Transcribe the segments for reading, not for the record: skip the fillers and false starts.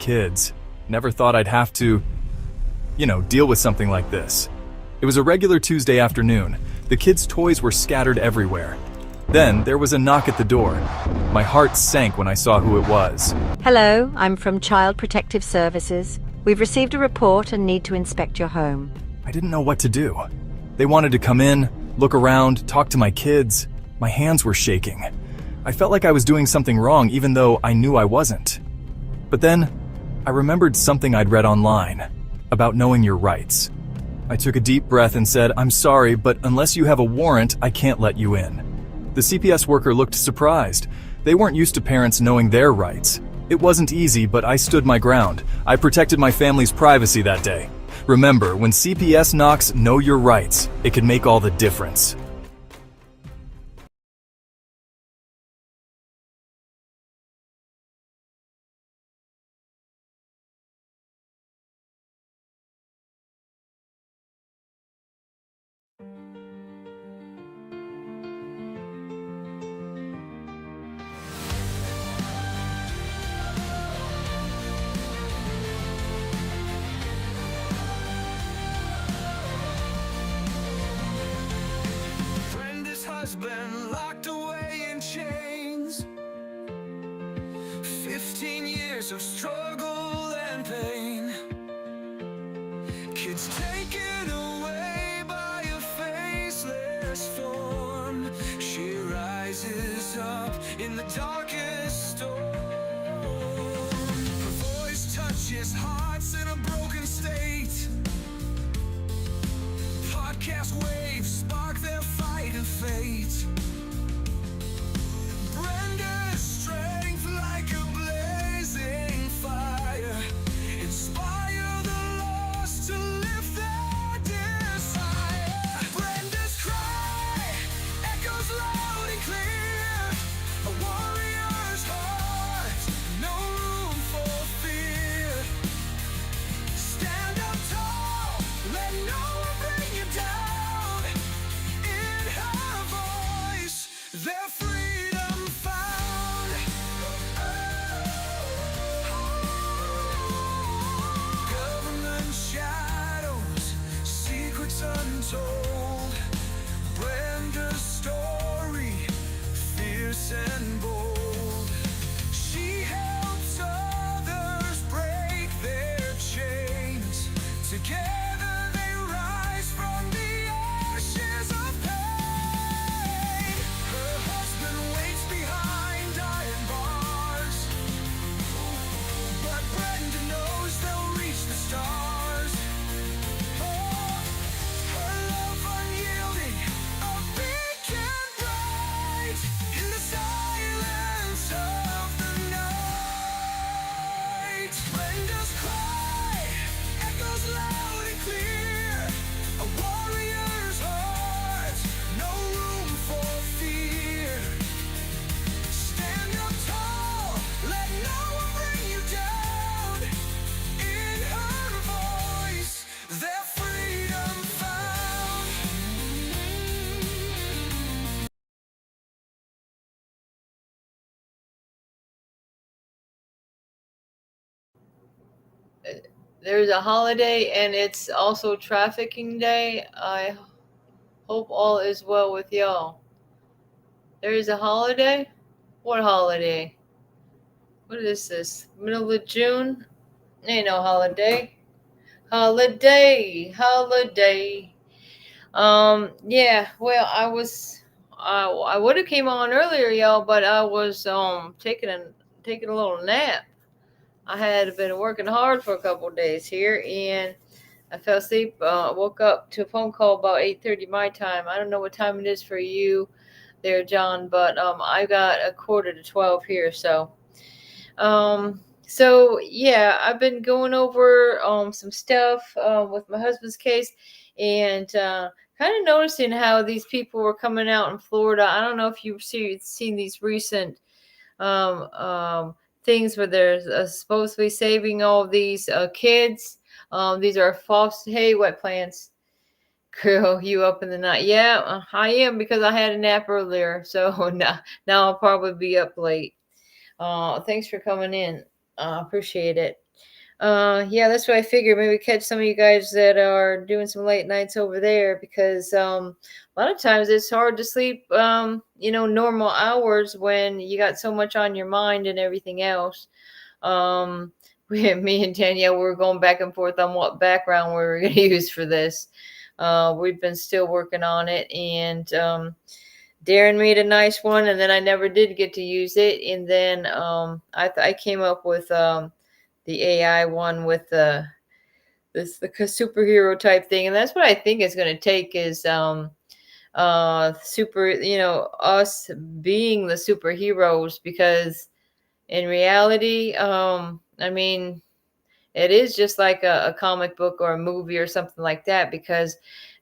kids. Never thought I'd have to, deal with something like this. It was a regular Tuesday afternoon. The kids' toys were scattered everywhere. Then there was a knock at the door. My heart sank when I saw who it was. Hello, I'm from Child Protective Services. We've received a report and need to inspect your home. I didn't know what to do. They wanted to come in, look around, talk to my kids. My hands were shaking. I felt like I was doing something wrong even though I knew I wasn't. But then, I remembered something I'd read online about knowing your rights. I took a deep breath and said, "I'm sorry, but unless you have a warrant, I can't let you in." The CPS worker looked surprised. They weren't used to parents knowing their rights. It wasn't easy, but I stood my ground. I protected my family's privacy that day. Remember, when CPS knocks, know your rights. It can make all the difference. Brenda's husband locked away in chains. 15 years of struggle and pain. Kids taken away by a faceless form. She rises up in the darkest storm. Her voice touches hearts in a broken state. Podcast waves spark their fight and fate. Brenda's strength like a blazing fire. Inspire the lost to lift their desire. Brenda's cry echoes loud and clear. A warrior's heart, no room for fear. Stand up tall, let no one bring you down. In her voice, their freedom found. Government shadows, secrets untold. Brenda's story, fierce and bold. She helps others break their chains. Together they rise from the ashes of pain. Her husband waits behind iron bars, but Brenda knows they'll reach the stars. Oh, her love unyielding, a beacon bright in the silence of the night. Brenda's cry echoes loud and clear. A warrior's heart, no room for fear. Stand up tall, let no one bring you down. In her voice, their freedom found. There's a holiday and it's also trafficking day. I hope all is well with y'all. There is a holiday? What holiday? What is this? Middle of June? Ain't no holiday. Holiday. Yeah, well, I would have came on earlier, y'all, but I was taking a little nap. I had been working hard for a couple of days here, and I fell asleep. Woke up to a phone call about 8:30 my time. I don't know what time it is for you there, John, but I got a quarter to 12 here. So yeah, I've been going over some stuff with my husband's case, and kind of noticing how these people were coming out in Florida. I don't know if you've seen these recent things where they're supposedly saving all of these kids. These are false. Hey, wet plants. Girl, you up in the night? Yeah, I am, because I had a nap earlier. So now I'll probably be up late. Thanks for coming in. Appreciate it. Yeah, that's what I figured. Maybe catch some of you guys that are doing some late nights over there, because a lot of times it's hard to sleep, normal hours when you got so much on your mind and everything else. Me and Danielle, we were going back and forth on what background we were going to use for this. We've been still working on it, and Darren made a nice one, and then I never did get to use it. And then I came up with the AI one with the superhero type thing, and that's what I think it's going to take is us being the superheroes, because in reality, I mean, it is just like a comic book or a movie or something like that, because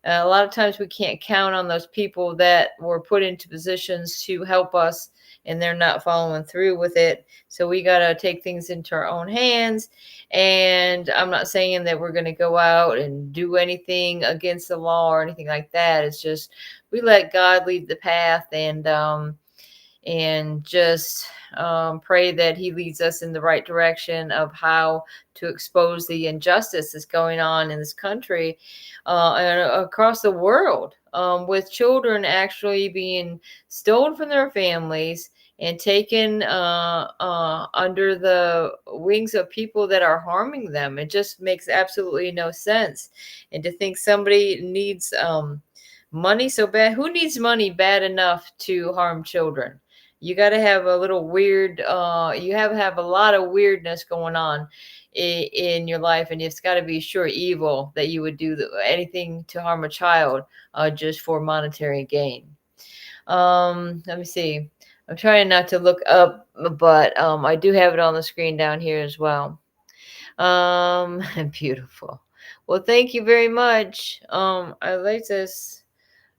a lot of times we can't count on those people that were put into positions to help us, and they're not following through with it. So we got to take things into our own hands. And I'm not saying that we're going to go out and do anything against the law or anything like that. It's just we let God lead the path, and just pray that he leads us in the right direction of how to expose the injustice that's going on in this country and across the world, with children actually being stolen from their families and taken under the wings of people that are harming them. It just makes absolutely no sense. And to think somebody needs money so bad. Who needs money bad enough to harm children? You got to have a little weird, you have a lot of weirdness going on in your life, and it's got to be sure evil that you would do anything to harm a child just for monetary gain. Let me see. I'm trying not to look up, but I do have it on the screen down here as well. Beautiful. Well, thank you very much. I like this.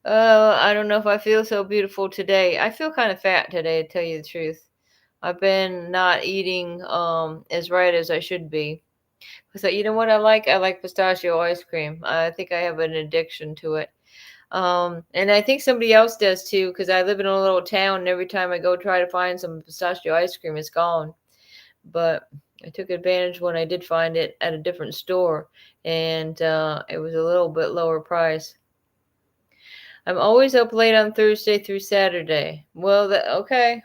I don't know if I feel so beautiful today. I feel kind of fat today, to tell you the truth. I've been not eating as right as I should be. So you know what I like? I like pistachio ice cream. I think I have an addiction to it. And I think somebody else does too, because I live in a little town, and every time I go try to find some pistachio ice cream, it's gone. But I took advantage when I did find it at a different store, and it was a little bit lower price. I'm always up late on Thursday through Saturday. Well, okay.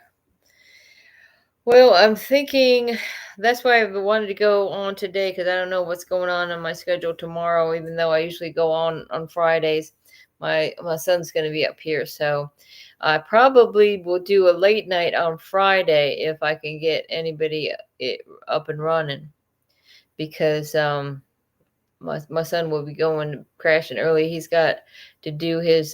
Well, I'm thinking that's why I wanted to go on today, because I don't know what's going on my schedule tomorrow, even though I usually go on Fridays. My son's going to be up here, so I probably will do a late night on Friday if I can get anybody up and running, because my son will be going crashing early. He's got to do his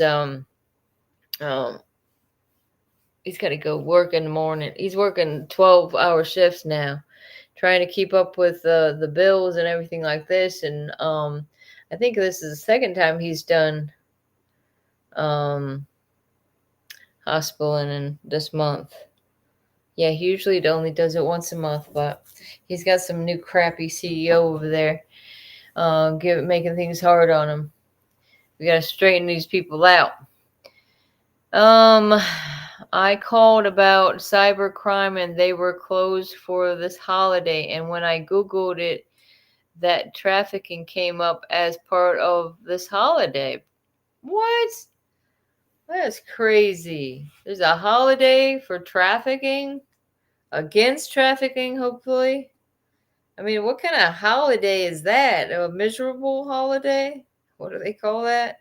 he's got to go work in the morning. He's working 12-hour shifts now, trying to keep up with the bills and everything like this. And I think this is the second time he's done hospitaling in this month. Yeah, he usually only does it once a month, but he's got some new crappy CEO over there making things hard on him. We got to straighten these people out. I called about cybercrime, and they were closed for this holiday. And when I Googled it, that trafficking came up as part of this holiday. What? That's crazy. There's a holiday for trafficking, against trafficking, hopefully. I mean, what kind of holiday is that? A miserable holiday? What do they call that?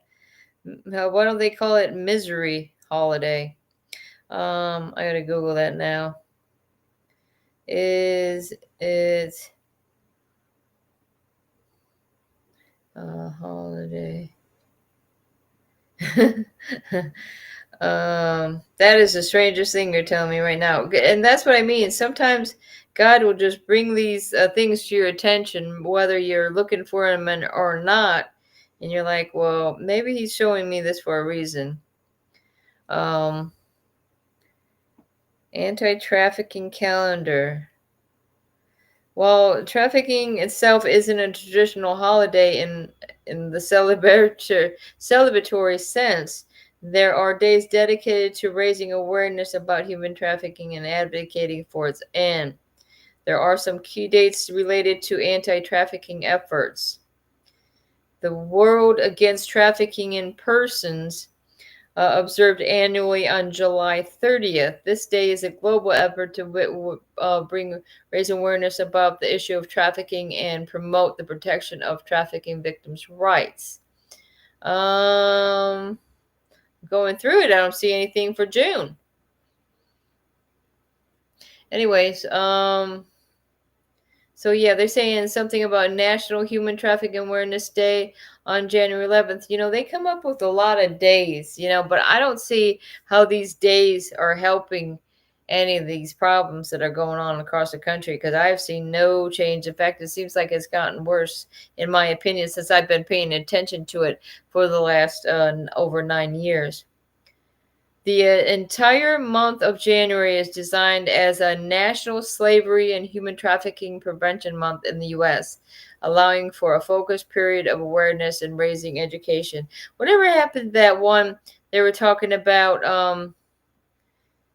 Why don't they call it misery holiday? I gotta Google that now. Is it a holiday? That is the strangest thing you're telling me right now. And that's what I mean. Sometimes God will just bring these things to your attention, whether you're looking for them or not. And you're like, well, maybe he's showing me this for a reason. Anti-trafficking calendar. Well, trafficking itself isn't a traditional holiday in the celebratory sense. There are days dedicated to raising awareness about human trafficking and advocating for its end. There are some key dates related to anti-trafficking efforts. The World Against Trafficking in Persons observed annually on July 30th. This day is a global effort to raise awareness about the issue of trafficking and promote the protection of trafficking victims' rights. Going through it, I don't see anything for June. Anyways, so yeah, they're saying something about National Human Trafficking Awareness Day on January 11th. They come up with a lot of days, but I don't see how these days are helping any of these problems that are going on across the country, because I've seen no change. In fact, it seems like it's gotten worse, in my opinion, since I've been paying attention to it for the last over 9 years. The entire month of January is designed as a National Slavery and Human Trafficking Prevention Month in the U.S., allowing for a focused period of awareness and raising education. Whatever happened to that one they were talking about,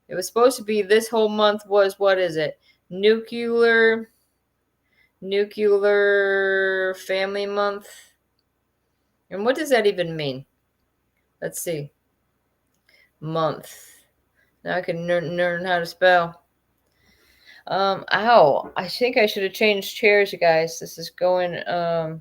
it was supposed to be this whole month was, what is it? Nuclear Family Month. And what does that even mean? Let's see. Month. Now I can learn how to spell. Ow. I think I should have changed chairs, you guys. This is going, let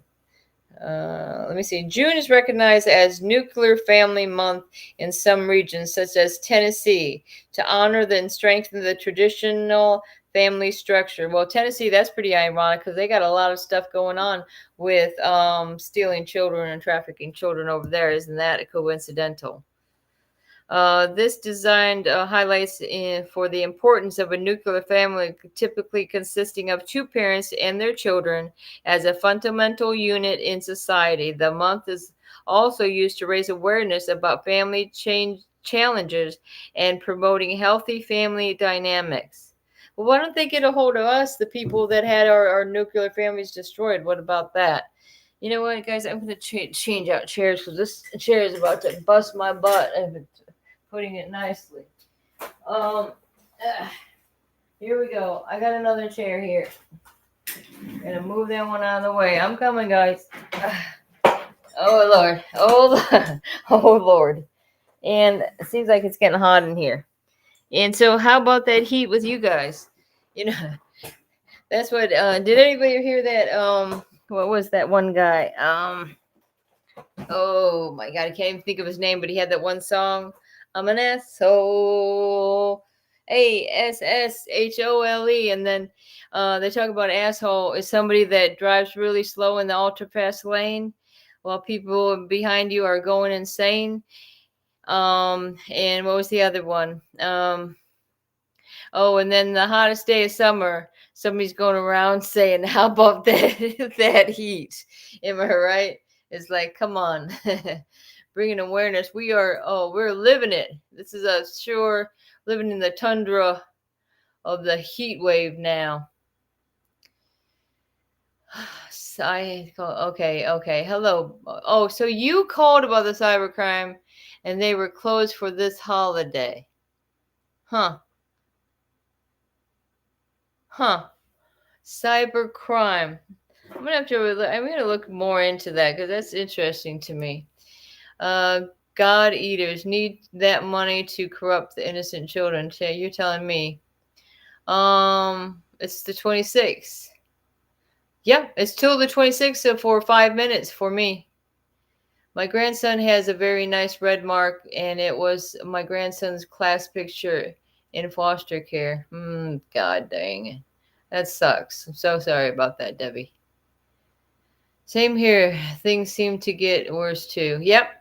me see. June is recognized as Nuclear Family Month in some regions, such as Tennessee, to honor and strengthen the traditional family structure. Well, Tennessee, that's pretty ironic, because they got a lot of stuff going on with stealing children and trafficking children over there. Isn't that coincidental? This design highlights for the importance of a nuclear family, typically consisting of two parents and their children, as a fundamental unit in society. The month is also used to raise awareness about family challenges and promoting healthy family dynamics. Well, why don't they get a hold of us, the people that had our nuclear families destroyed? What about that? You know what, guys? I'm going to change out chairs, because this chair is about to bust my butt. Putting it nicely. Here we go. I got another chair here. Gonna move that one out of the way. I'm coming, guys. Oh Lord. Oh Lord. And it seems like it's getting hot in here. And so how about that heat with you guys? That's what did anybody hear that what was that one guy? Oh my god, I can't even think of his name, but he had that one song. I'm an asshole. ASSHOLE. And then they talk about asshole is somebody that drives really slow in the ultra fast lane while people behind you are going insane. And what was the other one? And then the hottest day of summer, somebody's going around saying, how about that heat? Am I right? It's like, come on. Bringing awareness. We're living it. This is a sure living in the tundra of the heat wave now. Okay. Hello. Oh, so you called about the cybercrime and they were closed for this holiday. Huh. Cybercrime. I'm gonna look more into that, because that's interesting to me. God eaters need that money to corrupt the innocent children. You're telling me. It's the 26th. Yeah, it's till the 26th for 5 minutes for me. My grandson has a very nice red mark, and it was my grandson's class picture in foster care. God dang. That sucks. I'm so sorry about that, Debbie. Same here. Things seem to get worse too. Yep.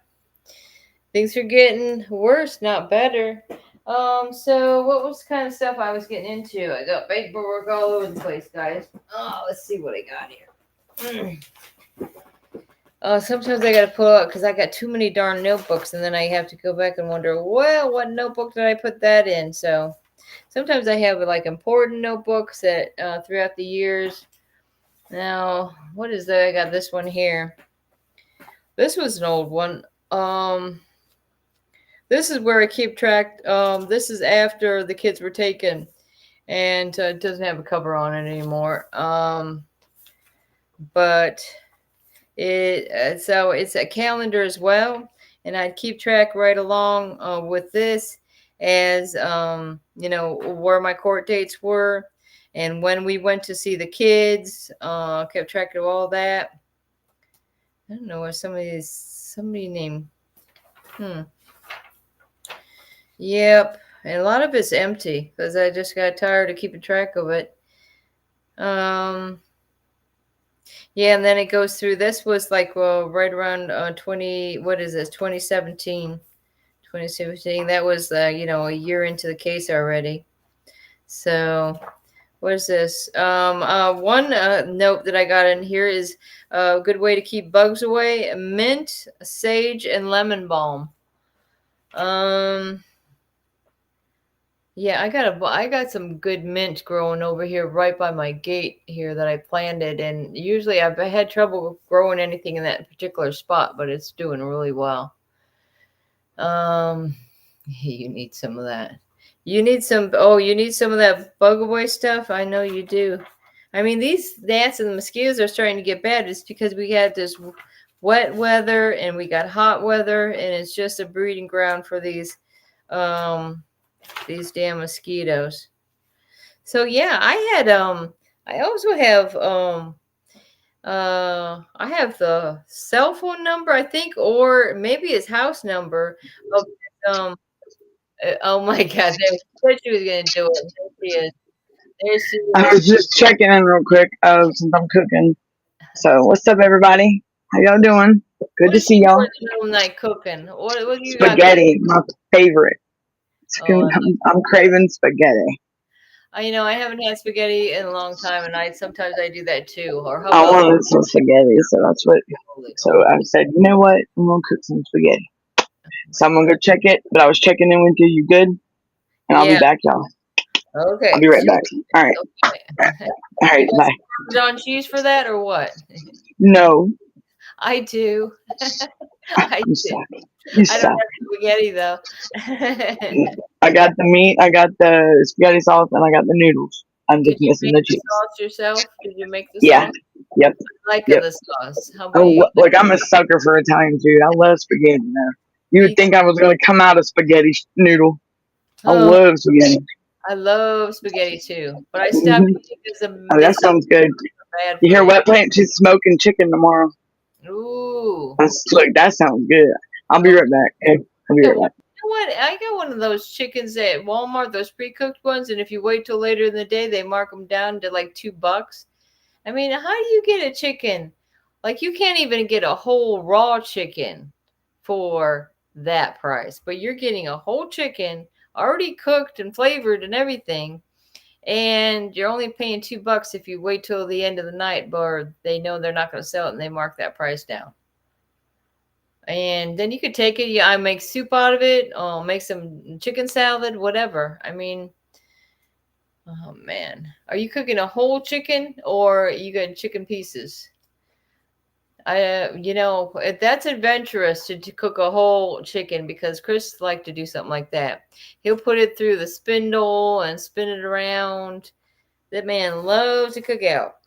Things are getting worse, not better. So what was kind of stuff I was getting into? I got paperwork all over the place, guys. Let's see what I got here. Sometimes I got to pull out because I got too many darn notebooks, and then I have to go back and wonder, well, what notebook did I put that in? So sometimes I have like important notebooks that throughout the years. Now, what is that? I got this one here. This was an old one. This is where I keep track. This is after the kids were taken. and it doesn't have a cover on it anymore. But so it's a calendar as well, and I'd keep track right along with this as where my court dates were and when we went to see the kids. Kept track of all that. I don't know where somebody named. Yep, and a lot of it's empty because I just got tired of keeping track of it. Yeah, and then it goes through. This was like, well, right around 2017. That was a year into the case already. So what is this? One note that I got in here is a good way to keep bugs away: mint, sage, and lemon balm. Yeah, I got some good mint growing over here right by my gate here that I planted, and usually I've had trouble growing anything in that particular spot, but it's doing really well. You need some of that. You need some of that bug away stuff. I know you do. I mean, these gnats and the mosquitoes are starting to get bad. It's because we had this wet weather and we got hot weather, and it's just a breeding ground for these damn mosquitoes. So yeah, I also have I have the cell phone number, I think, or maybe his house number of oh my god, there said she was gonna do it. There she is. There she I is. was just checking in real quick since I'm cooking. So, what's up, everybody? How y'all doing? Good What to is see your y'all. middle night cooking? What do you got? Spaghetti, my favorite. Oh, I'm craving spaghetti. I haven't had spaghetti in a long time, and sometimes I do that too. Or how I about wanted some spaghetti, so that's what. So I said, you know what? I'm gonna cook some spaghetti. So I'm gonna go check it. But I was checking in with you. You good? And I'll be Yeah. back, y'all. I'll Okay. be right back. All right. Okay. All right. You got Bye. some Parmesan cheese for that or what? No, I do. I you do. suck. You I don't suck. have spaghetti though. I got the meat. I got the spaghetti sauce, and I got the noodles. I'm Did just you missing make the the cheese. sauce yourself? Did you make the Yeah. sauce? Yep. I like Yep. the sauce. How about Oh, you? look, I'm a sucker for Italian food. I love spaghetti now. You would Me think I was going to come out of spaghetti noodle. I Oh, love spaghetti. I love spaghetti too, but I stopped Hmm. eating because Oh, that sounds good. bad You for hear you. Wet Plant? She's smoking chicken tomorrow. Ooh. Look, that sounds good. I'll be Oh, right back. Okay? I'll be you right back. know what? I got one of those chickens at Walmart, those pre-cooked ones, and if you wait till later in the day, they mark them down to like $2. I mean, how do you get a chicken? Like, you can't even get a whole raw chicken for that price, but you're getting a whole chicken already cooked and flavored and everything, and you're only paying $2 if you wait till the end of the night, but they know they're not going to sell it and they mark that price down. And then you could take it. Yeah, I make soup out of it. Make some chicken salad, whatever. I mean, oh man, are you cooking a whole chicken or you got chicken pieces? That's adventurous to cook a whole chicken because Chris liked to do something like that. He'll put it through the spindle and spin it around. That man loves to cook out.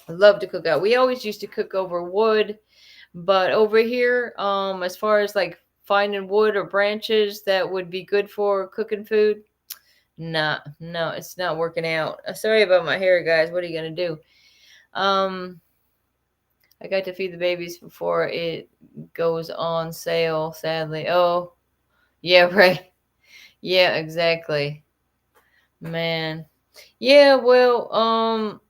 Love to cook out. We always used to cook over wood, but over here, as far as like finding wood or branches that would be good for cooking food, nah, no, it's not working out. Sorry about my hair, guys. What are you gonna do? I got to feed the babies before it goes on sale, sadly. Oh, yeah, right. Yeah, exactly. Man. Yeah, well,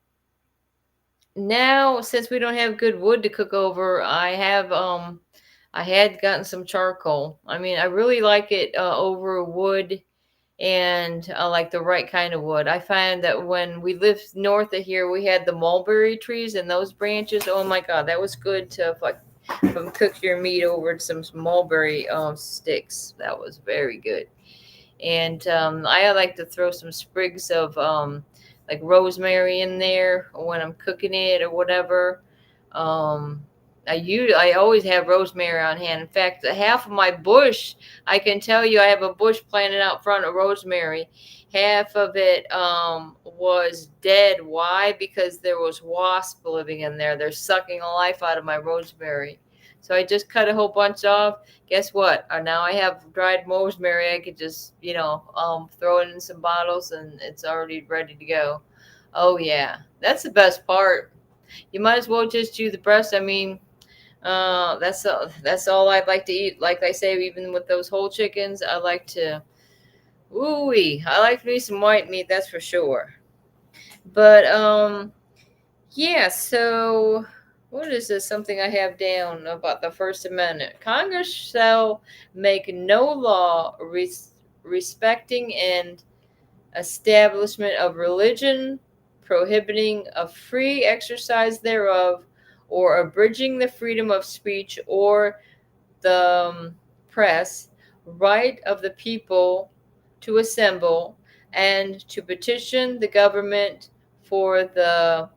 now since we don't have good wood to cook over, I had gotten some charcoal. I mean, I really like it over wood, and like the right kind of wood. I find that when we lived north of here, we had the mulberry trees and those branches. Oh my God, that was good to like cook your meat over some mulberry sticks. That was very good. And I like to throw some sprigs of like rosemary in there when I'm cooking it or whatever. Um, I always have rosemary on hand. In fact, half of my bush, I can tell you, I have a bush planted out front of rosemary. Half of it was dead. Why? Because there was wasp living in there. They're sucking the life out of my rosemary. So I just cut a whole bunch off. Guess what? Now I have dried rosemary. I could just, throw it in some bottles and it's already ready to go. Oh yeah, that's the best part. You might as well just do the breast. I mean, that's all I'd like to eat. Like I say, even with those whole chickens, I like to, I like me some white meat, that's for sure. But yeah. So what is this? Something I have down about the First Amendment. Congress shall make no law respecting and establishment of religion, prohibiting a free exercise thereof, or abridging the freedom of speech or the press, right of the people to assemble and to petition the government for the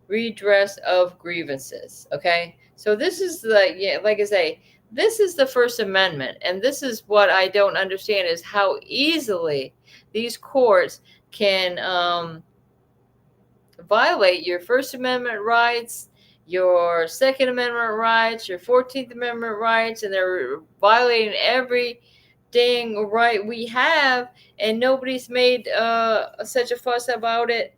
redress of grievances. Okay, so this is like I say, this is the First Amendment, and this is what I don't understand is how easily these courts can violate your First Amendment rights, your Second Amendment rights, your 14th Amendment rights, and they're violating every dang right we have, and nobody's made such a fuss about it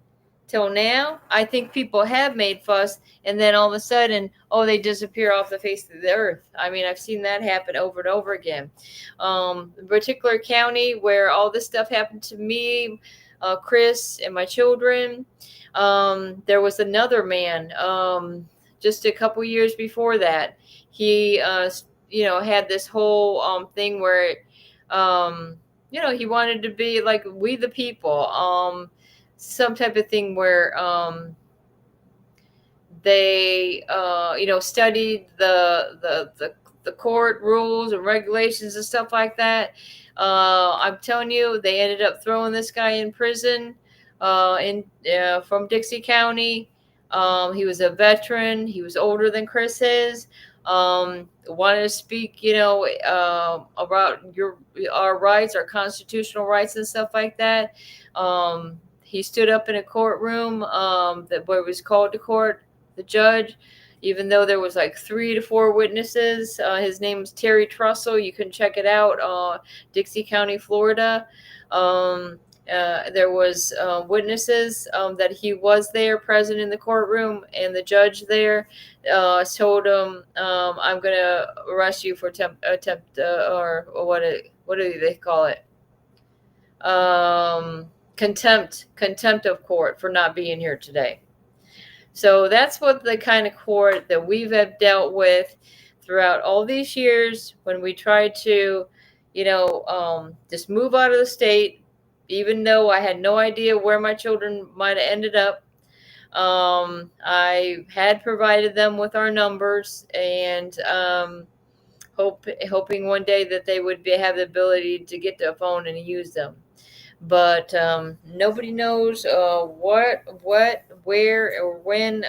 till now. I think people have made fuss, and then all of a sudden, oh, they disappear off the face of the earth. I mean, I've seen that happen over and over again. The particular county where all this stuff happened to me, Chris, and my children, there was another man just a couple years before that. He, had this whole thing where, he wanted to be like we the people. Some type of thing where they studied the court rules and regulations and stuff like that. I'm telling you, they ended up throwing this guy in prison from Dixie County. He was a veteran. He was older than Chris is. Wanted to speak, about our rights, our constitutional rights and stuff like that. He stood up in a courtroom where it was called to court, the judge, even though there was like 3 to 4 witnesses. His name was Terry Trussell. You can check it out, Dixie County, Florida. There was witnesses that he was there present in the courtroom, and the judge there told him, I'm going to arrest you for attempt or what do they call it? Contempt of court for not being here today. So that's what the kind of court that we've have dealt with throughout all these years when we tried to, just move out of the state, even though I had no idea where my children might have ended up. I had provided them with our numbers and hoping one day that they would have the ability to get to a phone and use them. But nobody knows what, where, or when.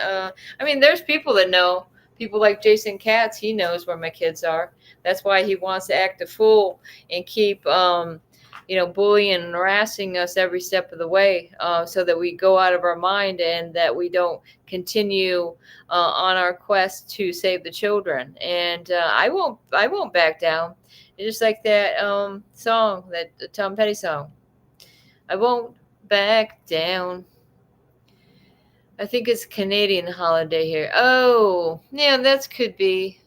There's people that know. People like Jason Katz, he knows where my kids are. That's why he wants to act a fool and keep, bullying and harassing us every step of the way, so that we go out of our mind and that we don't continue on our quest to save the children. And I won't back down. It's just like that song, that Tom Petty song. I won't back down. I think it's Canadian holiday here. Oh, yeah, that could be.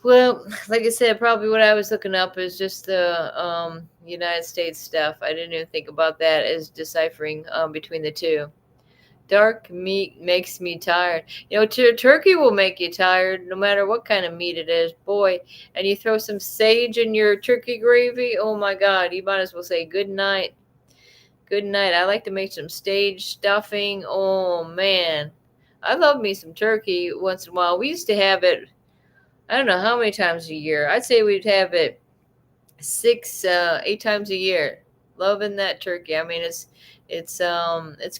Well, like I said, probably what I was looking up is just the United States stuff. I didn't even think about that as deciphering between the two. Dark meat makes me tired. Turkey will make you tired no matter what kind of meat it is. Boy, and you throw some sage in your turkey gravy, oh my God, you might as well say good night. Good night. I like to make some sage stuffing. Oh, man. I love me some turkey once in a while. We used to have it, I don't know how many times a year. I'd say we'd have it 8 times a year. Loving that turkey. I mean, it's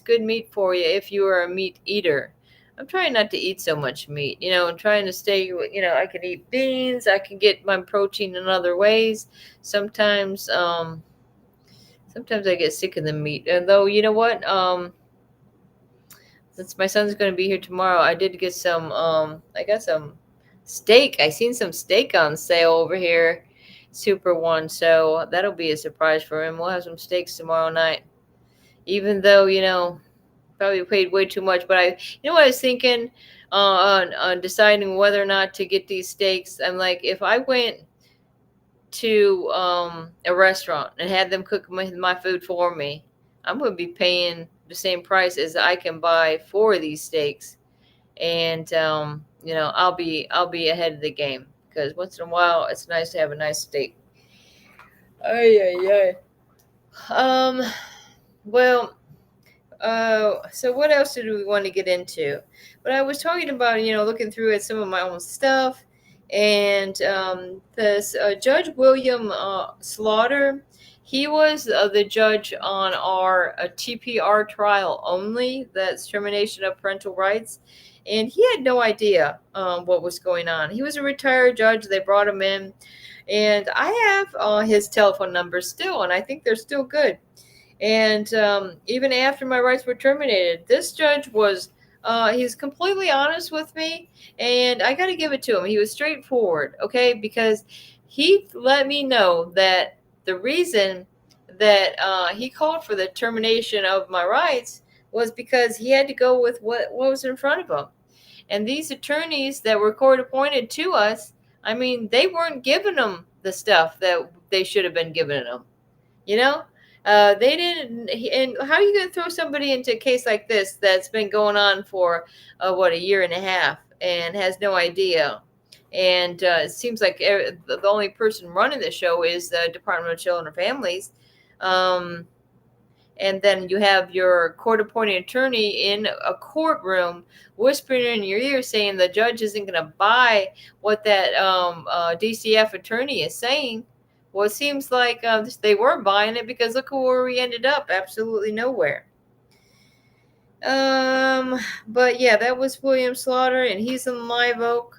good meat for you if you are a meat eater. I'm trying not to eat so much meat. I'm trying to stay. I can eat beans. I can get my protein in other ways. Sometimes, sometimes I get sick of the meat. And though, you know what? Since my son's going to be here tomorrow, I did get some. I got some steak. I seen some steak on sale over here, Super One. So that'll be a surprise for him. We'll have some steaks tomorrow night. Even though, probably paid way too much. But what I was thinking on deciding whether or not to get these steaks. I'm like, if I went to a restaurant and had them cook my food for me, I'm going to be paying the same price as I can buy for these steaks, and I'll be ahead of the game, because once in a while it's nice to have a nice steak. Ay, ay, ay. Well, so what else did we want to get into? But I was talking about, looking through at some of my own stuff, and this Judge William Slaughter, he was the judge on our TPR trial only, that's termination of parental rights, and he had no idea what was going on. He was a retired judge. They brought him in, and I have his telephone number still, and I think they're still good. And even after my rights were terminated, this judge was, he's completely honest with me, and I got to give it to him. He was straightforward, okay, because he let me know that the reason that he called for the termination of my rights was because he had to go with what was in front of him. And these attorneys that were court appointed to us, I mean, they weren't giving them the stuff that they should have been giving them, they didn't. And how are you going to throw somebody into a case like this that's been going on for a year and a half and has no idea? And it seems like the only person running the show is the Department of Children and Families. And then you have your court-appointed attorney in a courtroom whispering in your ear saying the judge isn't going to buy what that DCF attorney is saying. Well, it seems like they were buying it, because look where we ended up. Absolutely nowhere. But yeah, that was William Slaughter, and he's in Live Oak.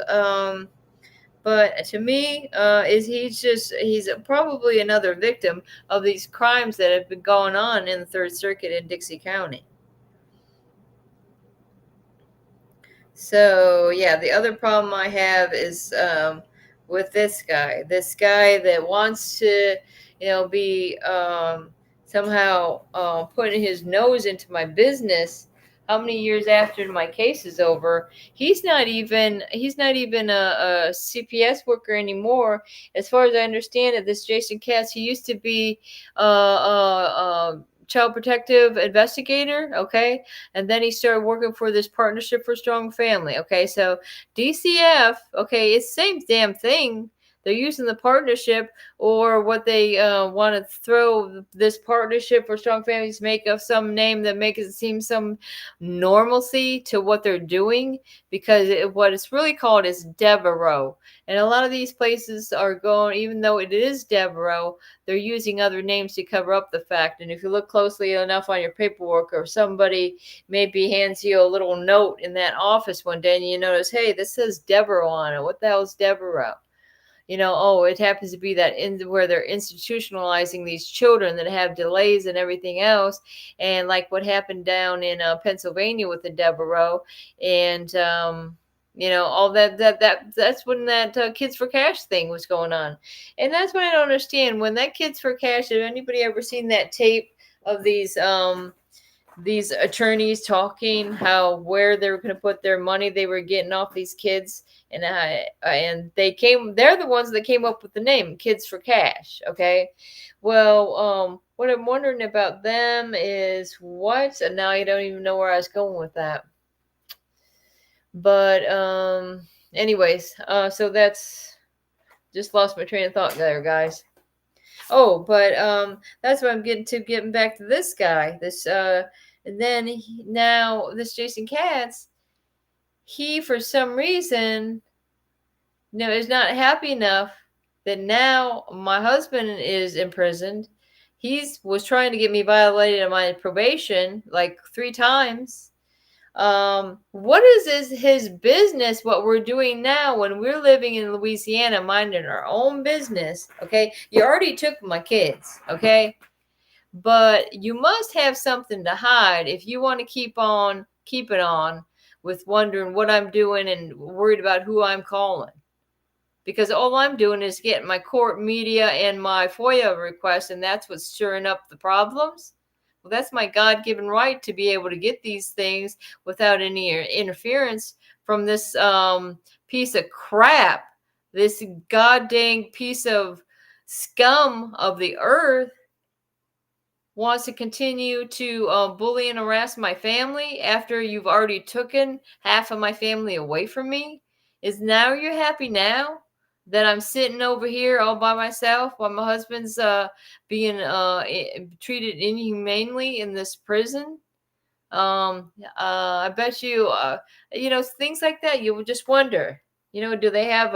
But to me, he's probably another victim of these crimes that have been going on in the Third Circuit in Dixie County. So yeah, the other problem I have is with this guy that wants to, be somehow putting his nose into my business. How many years after my case is over? He's not even a CPS worker anymore. As far as I understand it, this Jason Katz, he used to be child protective investigator, okay, and then he started working for this Partnership for Strong Family, okay. So DCF, okay, it's the same damn thing. They're using the partnership, or what they want to throw this Partnership for Strong Families, make up some name that makes it seem some normalcy to what they're doing, because what it's really called is Devereaux. And a lot of these places are going, even though it is Devereaux, they're using other names to cover up the fact. And if you look closely enough on your paperwork, or somebody maybe hands you a little note in that office one day, and you notice, hey, this says Devereaux on it. What the hell is Devereaux? It happens to be that where they're institutionalizing these children that have delays and everything else. And like what happened down in Pennsylvania with the Devereaux, and all that's when that Kids for Cash thing was going on. And that's what I don't understand. When that Kids for Cash, have anybody ever seen that tape of these attorneys talking where they were going to put their money they were getting off these kids? And they're the ones that came up with the name Kids for Cash. Okay. Well, what I'm wondering about them is and now I don't even know where I was going with that. But, anyways, so that's just lost my train of thought there, guys. Oh, but, that's what I'm getting back to this guy, and then now this Jason Katz, he, for some reason, is not happy enough that now my husband is imprisoned. He was trying to get me violated on my probation like 3 times. What is his business, what we're doing now when we're living in Louisiana, minding our own business? Okay. You already took my kids. Okay. But you must have something to hide if you want to keep it on with wondering what I'm doing and worried about who I'm calling. Because all I'm doing is getting my court media and my FOIA requests, and that's what's stirring up the problems. Well, that's my God-given right to be able to get these things without any interference from this piece of crap, this goddamn piece of scum of the earth wants to continue to bully and harass my family after you've already taken half of my family away from me. Is now you're happy now that I'm sitting over here all by myself while my husband's being treated inhumanely in this prison? I bet you, things like that. You would just wonder, do they have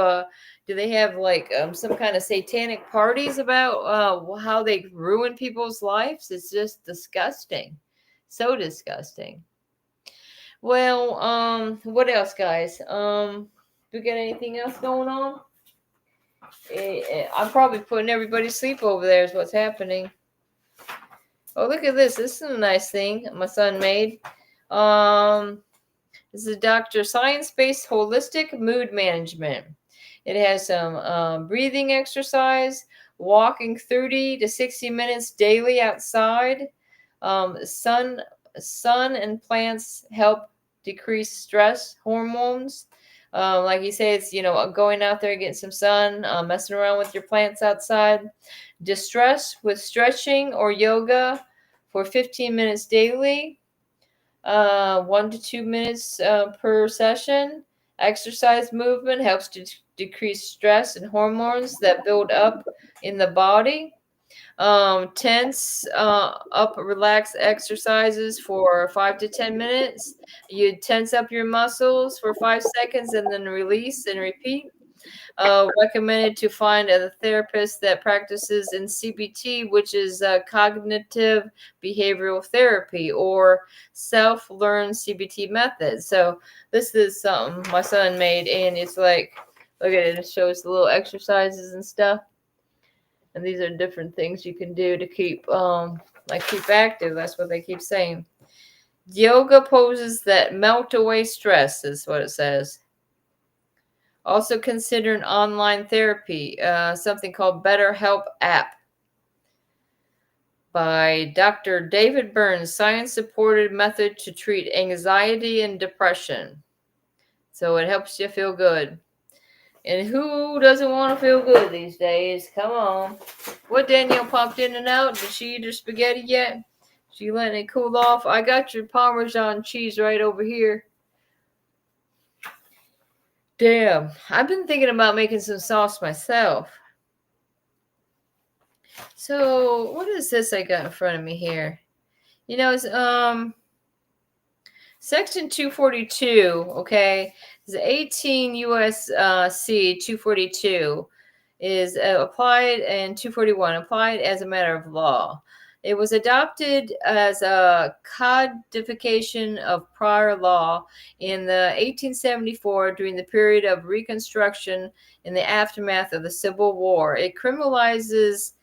like some kind of satanic parties about how they ruin people's lives? It's just disgusting. So disgusting. Well, what else, guys? We got anything else going on? I'm probably putting everybody to sleep over there is what's happening. Oh, look at this. This is a nice thing my son made. This is Dr. Science-Based Holistic Mood Management. It has some breathing exercise, walking 30 to 60 minutes daily outside. Sun and plants help decrease stress hormones. Like he says, going out there, getting some sun, messing around with your plants outside. Distress with stretching or yoga for 15 minutes daily. 1 to 2 minutes per session. Exercise movement helps to decrease stress and hormones that build up in the body. Tense up relax exercises for 5 to 10 minutes. You tense up your muscles for 5 seconds and then release and repeat. Recommended to find a therapist that practices in CBT, which is cognitive behavioral therapy or self-learned CBT method. So this is something my son made, and it's like, look at it, it shows the little exercises and stuff. And these are different things you can do to keep active. That's what they keep saying. Yoga poses that melt away stress is what it says. Also consider an online therapy, something called BetterHelp app by Dr. David Burns, science-supported method to treat anxiety and depression. So it helps you feel good. And who doesn't want to feel good these days? Come on. What, Danielle popped in and out? Did she eat her spaghetti yet? She letting it cool off? I got your Parmesan cheese right over here. Damn, I've been thinking about making some sauce myself. So what is this I got in front of me here? It's Section 242, okay? It's 18 U.S.C. 242 is applied, and 241 applied as a matter of law. It was adopted as a codification of prior law in the 1874 during the period of Reconstruction in the aftermath of the Civil War. It criminalizes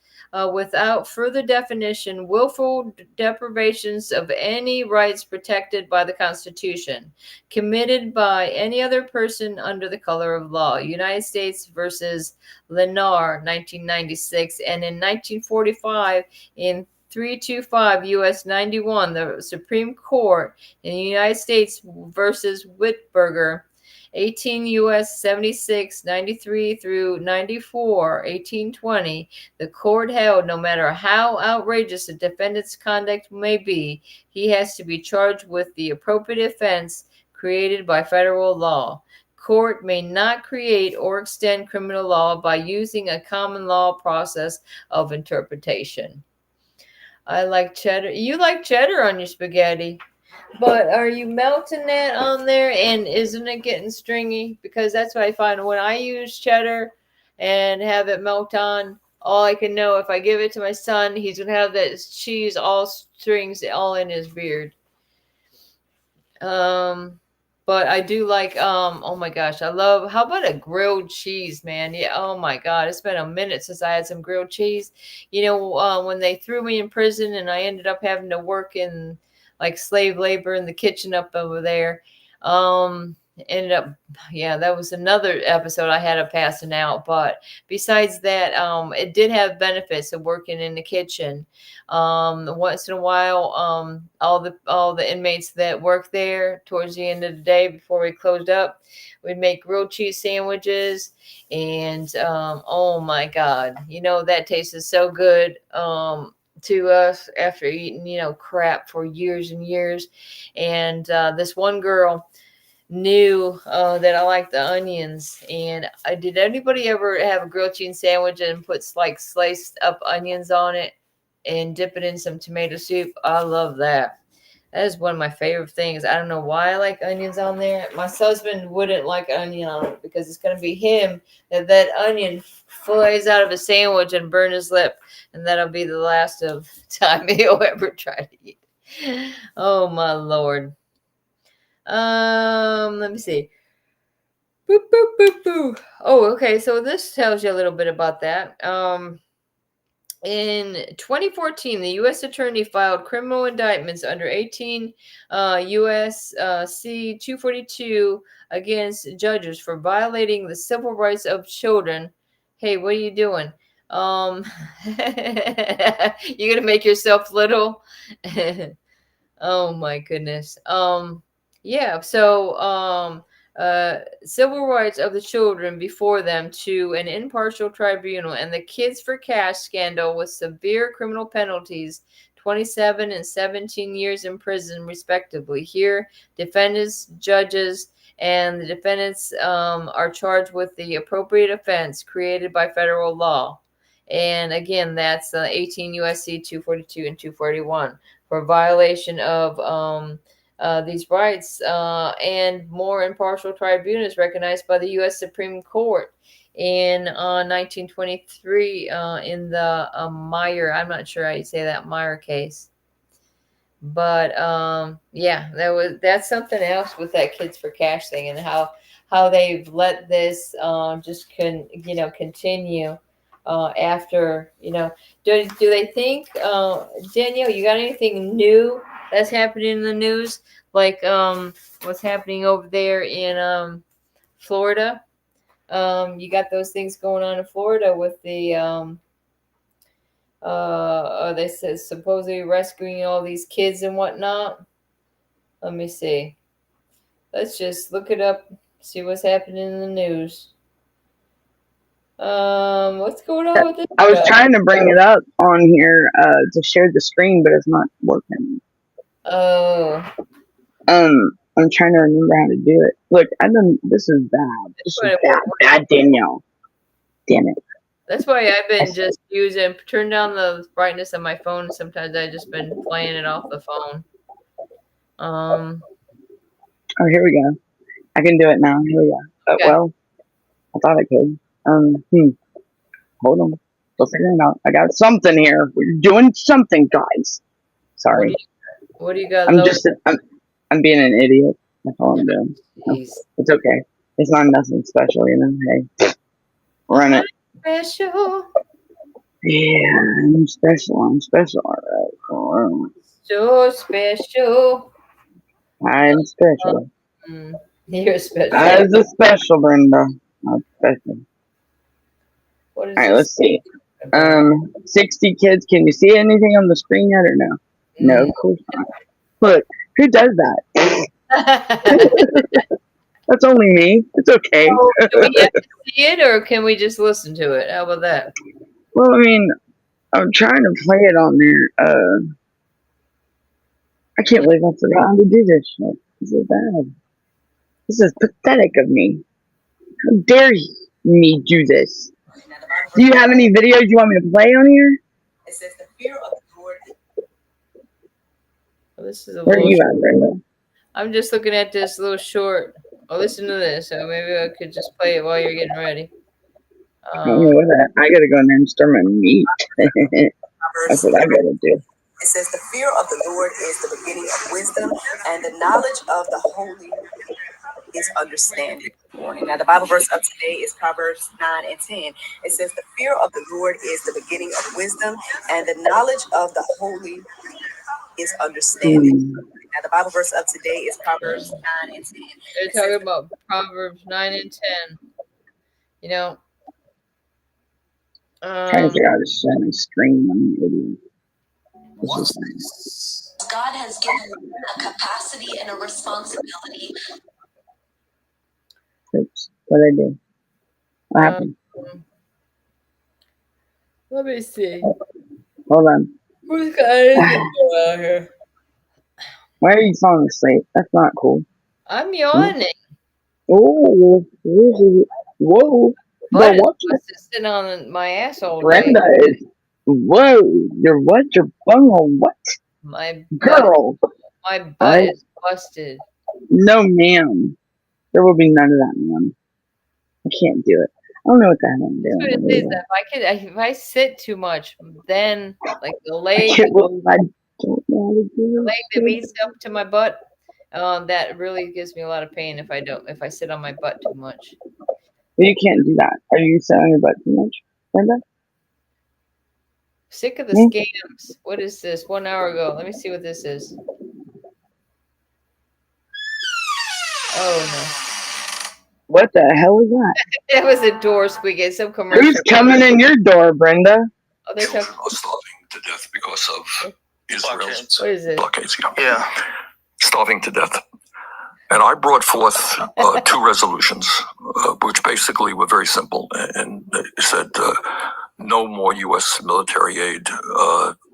without further definition, willful deprivations of any rights protected by the Constitution, committed by any other person under the color of law. United States versus Lenar, 1996, and in 1945, in 325 U.S. 91, the Supreme Court in the United States versus Whitberger, 18 U.S. 76, 93 through 94, 1820, the court held no matter how outrageous a defendant's conduct may be, he has to be charged with the appropriate offense created by federal law. Court may not create or extend criminal law by using a common law process of interpretation. I like cheddar. You like cheddar on your spaghetti. But are you melting that on there and isn't it getting stringy? Because that's what I find when I use cheddar and have it melt on, all I can know if I give it to my son, he's going to have that cheese all strings all in his beard. But I do like, oh my gosh, I love, how about a grilled cheese, man? Yeah, oh my God, it's been a minute since I had some grilled cheese. You know, when they threw me in prison and I ended up having to work in like slave labor in the kitchen up over there. Ended up, yeah, that was another episode I had of passing out. But besides that, it did have benefits of working in the kitchen. Once in a while, all the inmates that work there towards the end of the day before we closed up, we'd make grilled cheese sandwiches, and oh my God, you know that tasted so good. To us after eating, you know, crap for years and years. And this one girl knew that I liked the onions. And did anybody ever have a grilled cheese sandwich and put like sliced up onions on it and dip it in some tomato soup? I love that. That is one of my favorite things. I don't know why I like onions on there. My husband wouldn't like onion on it because it's going to be him that onion flies out of a sandwich and burn his lip. And that'll be the last of time he'll ever try to eat. Oh, my Lord. Let me see. Boop, boop, boop, boop. Oh, okay. So this tells you a little bit about that. In 2014, the U.S. Attorney filed criminal indictments under 18 U.S.C. 242 against judges for violating the civil rights of children. Hey, what are you doing? You're gonna make yourself little. Oh my goodness. Yeah, so civil rights of the children before them to an impartial tribunal, and the Kids for Cash scandal with severe criminal penalties, 27 and 17 years in prison respectively. Here, defendants, judges, and the defendants are charged with the appropriate offense created by federal law. And again, that's 18 USC 242 and 241 for violation of these rights, and more impartial tribunals recognized by the U.S. Supreme Court in 1923 in the Meyer, I'm not sure how you say that, Meyer case. But yeah, that's something else with that Kids for Cash thing, and how they've let this continue after, do they think, Danielle, you got anything new that's happening in the news, like what's happening over there in Florida? You got those things going on in Florida with the they said supposedly rescuing all these kids and whatnot. Let me see. Let's just look it up, see what's happening in the news. What's going on with this I was guy? trying to bring it up on here to share the screen, but it's not working. Oh, I'm trying to remember how to do it. Look, this is bad. This is bad, Danielle. Damn it. that's why I've been just using, turn down the brightness of my phone. Sometimes I've just been playing it off the phone. Oh, here we go. I can do it now. Here we go. Okay. Well, I thought I could. Hold on. We'll figure it out. I got something here. We're doing something, guys. Sorry. What do you got? I'm being an idiot. That's all I'm doing. Jeez. It's okay. It's not nothing special, Hey, run it. Special. Yeah, I'm special. All right. So special. I'm special. You're special. I was a special, Brenda. Not special. What is All right, this? let's see. 60 kids. Can you see anything on the screen yet or no? No, of course not. Look, who does that? That's only me. It's okay. Do we have to see it, or can we just listen to it? How about that? Well, I mean, I'm trying to play it on there. I can't believe I forgot how to do this shit. This is bad. This is pathetic of me. How dare me do this? Do you have any videos you want me to play on here? It says the fear of the Lord. Well, this is a Where are little. you at, Brenda? I'm just looking at this little short. Oh, listen to this. So maybe I could just play it while you're getting ready. I gotta go in there and stir my meat. That's what I gotta do. It says, the fear of the Lord is the beginning of wisdom, and the knowledge of the holy is understanding. Now, the Bible verse of today is Proverbs 9 and 10. It says, the fear of the Lord is the beginning of wisdom, and the knowledge of the holy is understanding. Now, the Bible verse of today is Proverbs 9 and 10. They're talking about Proverbs 9 and 10. You know, Trying to figure out how to share my screen. I'm an idiot. What's this? God has given them a capacity and a responsibility. Oops. What did I do? What happened? Let me see. Hold on. Who's got anything going on here? Why are you falling asleep? That's not cool. I'm yawning. Oh, whoa. But What's it's sitting on my ass all day. Brenda is. Whoa. Your what? Your bunghole? What? My Girl. My butt is busted. No, ma'am. There will be none of that, ma'am. I can't do it. I don't know what the hell I'm doing. That's what it is. If I sit too much, then like the leg, I don't know how to do the leg that meets up to my butt, that really gives me a lot of pain if I sit on my butt too much. But you can't do that. Are you sitting on your butt too much, Brenda? Sick of the scams. What is this? 1 hour ago. Let me see what this is. Oh no. What the hell was that? That was a door squeaking. Some commercial. Who's coming in your door, Brenda? Oh, they're Children are starving to death because of Israel's What is it? blockades. Yeah, starving to death. And I brought forth 2 resolutions, which basically were very simple, and said no more U.S. military aid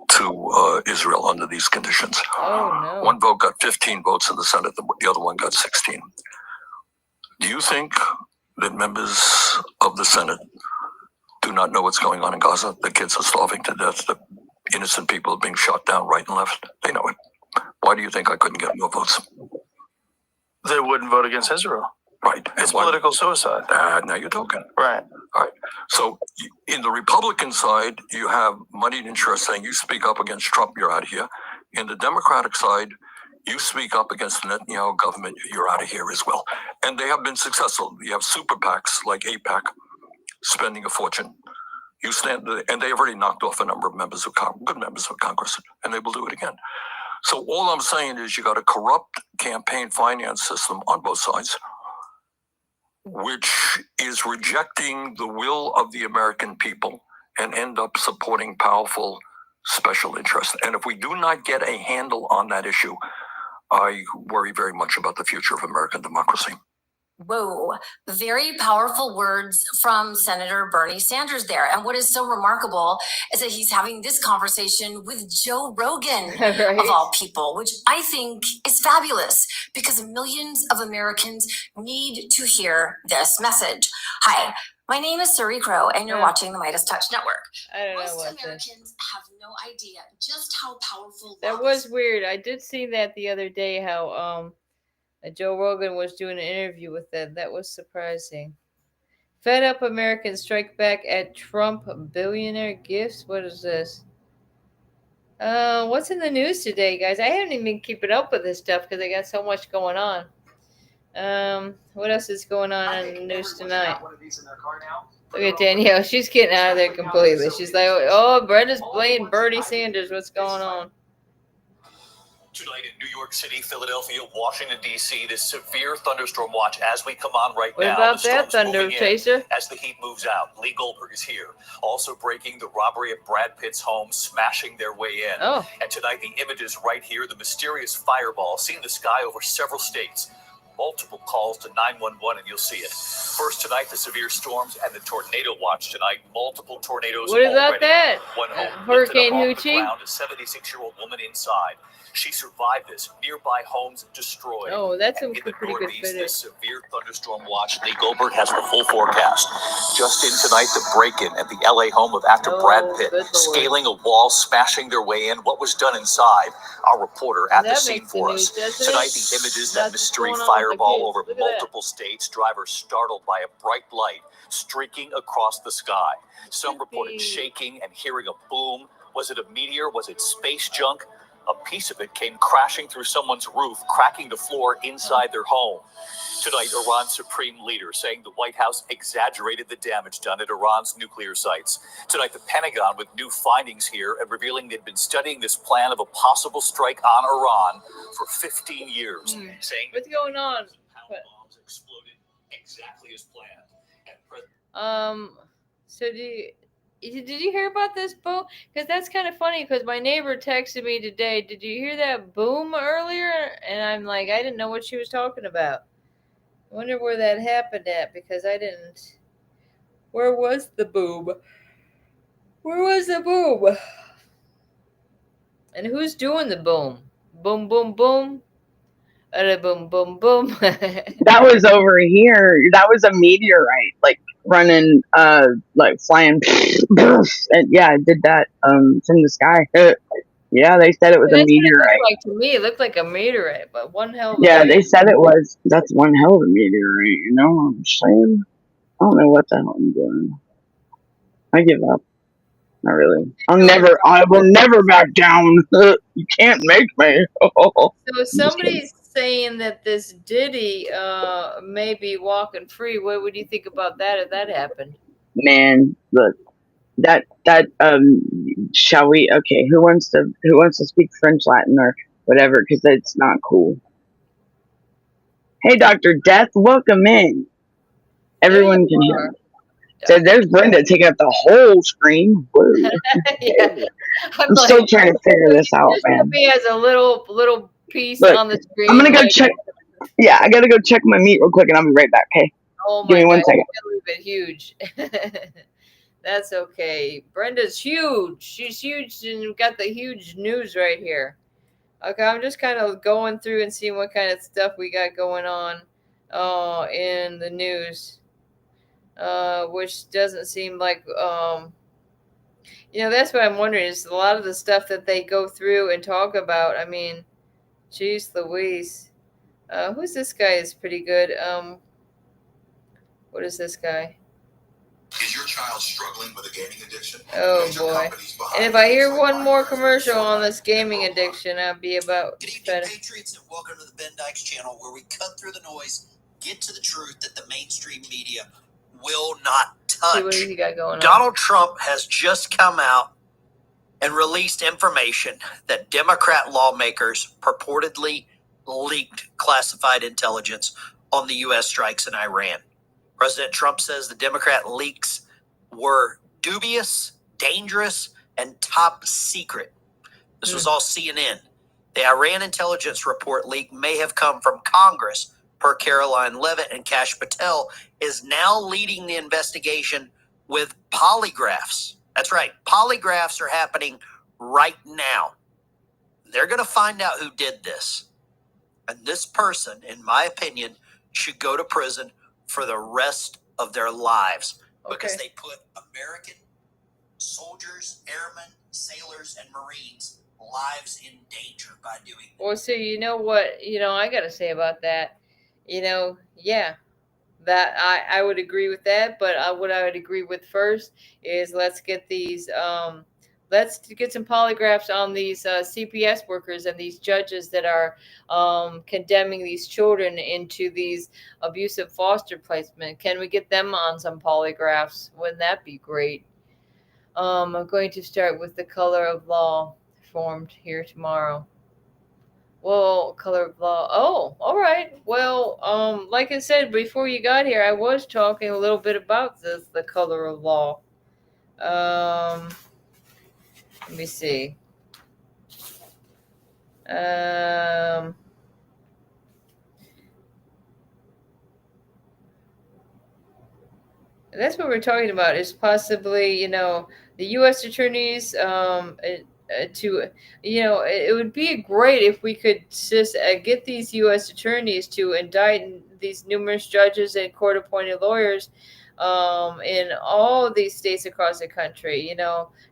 to Israel under these conditions. Oh no. One vote got 15 votes in the Senate, the other one got 16. Do you think that members of the Senate do not know what's going on in Gaza? The kids are starving to death. The innocent people are being shot down right and left. They know it. Why do you think I couldn't get more votes? They wouldn't vote against Israel. Right. It's political suicide. Now you're talking. Right. All right. So in the Republican side, you have moneyed interests saying you speak up against Trump, you're out of here. In the Democratic side, you speak up against the Netanyahu government, you're out of here as well. And they have been successful. You have super PACs like AIPAC spending a fortune. You stand, and they have already knocked off a number of members of good members of Congress, and they will do it again. So all I'm saying is you got a corrupt campaign finance system on both sides, which is rejecting the will of the American people and end up supporting powerful special interests. And if we do not get a handle on that issue, I worry very much about the future of American democracy. Whoa, very powerful words from Senator Bernie Sanders there. And what is so remarkable is that he's having this conversation with Joe Rogan, Right. of all people, which I think is fabulous because millions of Americans need to hear this message. Hi, my name is Suri Crow, and you're watching the Midas Touch Network. I don't know Most what Americans have no idea just how powerful that was weird. I did see that the other day, how Joe Rogan was doing an interview with them. That was surprising. Fed up Americans strike back at Trump billionaire gifts. What is this? What's in the news today, guys? I haven't even been keeping up with this stuff because I got so much going on. What else is going on in the news tonight? Look at Danielle. She's getting out of there completely. She's like, oh, Brenda's playing Bernie Sanders. What's going on? Tonight in New York City, Philadelphia, Washington, D.C., this severe thunderstorm watch as we come on right now. What about that thunder chaser? As the heat moves out, Lee Goldberg is here. Also breaking the robbery at Brad Pitt's home, smashing their way in. Oh. And tonight, the images right here, the mysterious fireball seen in the sky over several states. Multiple calls to 911 and you'll see it. First tonight, the severe storms and the tornado watch tonight. Multiple tornadoes. What about already. that? One home Hurricane lifted up off the Hoochie? ground, a 76-year-old woman inside. She survived this. Nearby homes destroyed. Oh, that's and a in the pretty good Northeast, footage. this severe thunderstorm watch. Lee Goldberg has the full forecast. Just in tonight, the break-in at the L.A. home of actor Brad Pitt. Good Lord. Scaling a wall, smashing their way in. What was done inside? Our reporter at the That scene makes for the us. news, doesn't Tonight, it? the images, That's that mystery what's going on with the fireball kids. over Look at that. multiple states. Drivers startled by a bright light streaking across the sky. Some reported shaking and hearing a boom. Was it a meteor? Was it space junk? A piece of it came crashing through someone's roof, cracking the floor inside their home. Tonight, Iran's supreme leader saying the White House exaggerated the damage done at Iran's nuclear sites. Tonight, the Pentagon with new findings here and revealing they'd been studying this plan of a possible strike on Iran for 15 years, saying What's going on? bombs exploded exactly as planned. So did you hear about this boom? Because that's kind of funny. Because my neighbor texted me today. Did you hear that boom earlier? And I'm like, I didn't know what she was talking about. I wonder where that happened at, because I didn't. Where was the boom? Where was the boom? And who's doing the boom? Boom, boom, boom. Boom, boom, boom. That was over here. That was a meteorite, like running, like flying, and yeah, it did that from the sky. Yeah, they said it was a That's what it meteorite. looked like to me. It looked like a meteorite, but one hell of a Yeah, they said it was. That's one hell of a meteorite. You know what I'm saying? I don't know what the hell I'm doing. I give up. Not really. I will never back down. You can't make me. So somebody's saying that this Diddy may be walking free. What would you think about that if that happened? Man, look, that shall we? Okay, who wants to speak French, Latin, or whatever? Because it's not cool. Hey, Dr. Death, welcome in. Everyone can hear me. So there's Brenda taking up the whole screen. Yeah. I'm still trying to figure this out, man. He has a little piece Look, on the screen. I'm gonna go check. Yeah, I gotta go check my meat real quick, and I'll be right back. Okay. Oh my Give me 1 God, second. it's huge. That's okay. Brenda's huge. She's huge, and we've got the huge news right here. Okay, I'm just kind of going through and seeing what kind of stuff we got going on in the news, which doesn't seem like that's what I'm wondering, is a lot of the stuff that they go through and talk about. I mean, geez Louise. Who's this guy? Is pretty good. What is this guy? Is your child struggling with a gaming addiction? Oh boy. And if I hear one more commercial on this gaming addiction, I'll be about Good evening, Patriots, and welcome to the Ben Dykes channel, where we cut through the noise, get to the truth that the mainstream media will not touch. See, what has he got going on? Donald Trump has just come out and released information that Democrat lawmakers purportedly leaked classified intelligence on the U.S. strikes in Iran. President Trump says the Democrat leaks were dubious, dangerous, and top secret. This was all CNN. The Iran intelligence report leak may have come from Congress, per Caroline Levitt, and Kash Patel is now leading the investigation with polygraphs. That's right. Polygraphs are happening right now. They're going to find out who did this. And this person, in my opinion, should go to prison for the rest of their lives, because they put American soldiers, airmen, sailors, and Marines' lives in danger by doing that. Well, so you know what, I got to say about that, that I would agree with that. But what I would agree with first is let's get these, let's get some polygraphs on these CPS workers and these judges that are condemning these children into these abusive foster placement. Can we get them on some polygraphs? Wouldn't that be great? I'm going to start with the color of law formed here tomorrow. Well, color of law. Oh, all right. Well, like I said before you got here, I was talking a little bit about the color of law. Let me see. That's what we're talking about, is possibly, the U.S. attorneys it would be great if we could just get these U.S. attorneys to indict these numerous judges and court-appointed lawyers in all of these states across the country,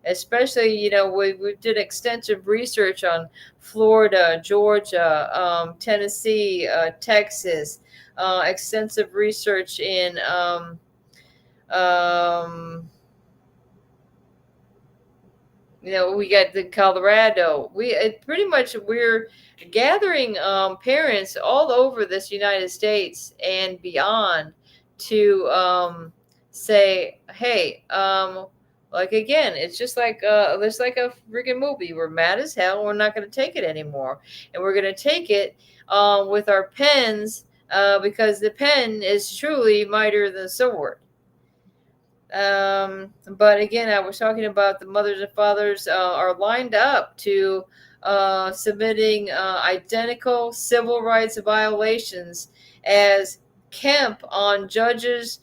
especially, we did extensive research on Florida, Georgia, Tennessee, Texas, extensive research in We got the Colorado. Pretty much we're gathering parents all over this United States and beyond to say, hey, like again, it's just like it's like a freaking movie. We're mad as hell. We're not going to take it anymore, and we're going to take it with our pens because the pen is truly mightier than the sword. But again, I was talking about the mothers and fathers are lined up to submitting identical civil rights violations as Kemp on judges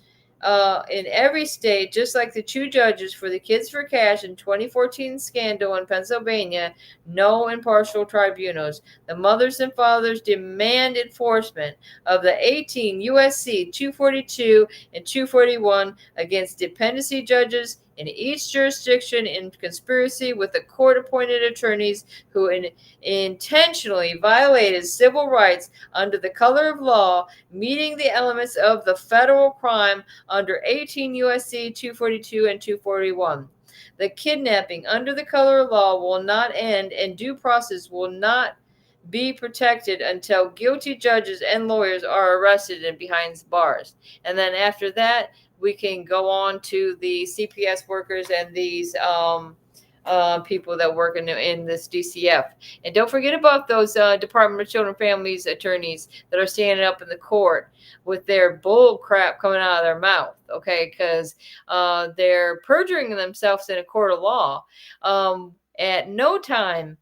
in every state, just like the two judges for the Kids for Cash in 2014 scandal in Pennsylvania, no impartial tribunals. The mothers and fathers demand enforcement of the 18 USC 242 and 241 against dependency judges in each jurisdiction in conspiracy with the court-appointed attorneys who intentionally violated civil rights under the color of law, meeting the elements of the federal crime under 18 USC 242 and 241. The kidnapping under the color of law will not end, and due process will not be protected until guilty judges and lawyers are arrested and behind bars. And then after that, we can go on to the CPS workers and these people that work in this DCF. And don't forget about those Department of Children and Families attorneys that are standing up in the court with their bull crap coming out of their mouth, okay? Because they're perjuring themselves in a court of law. At no time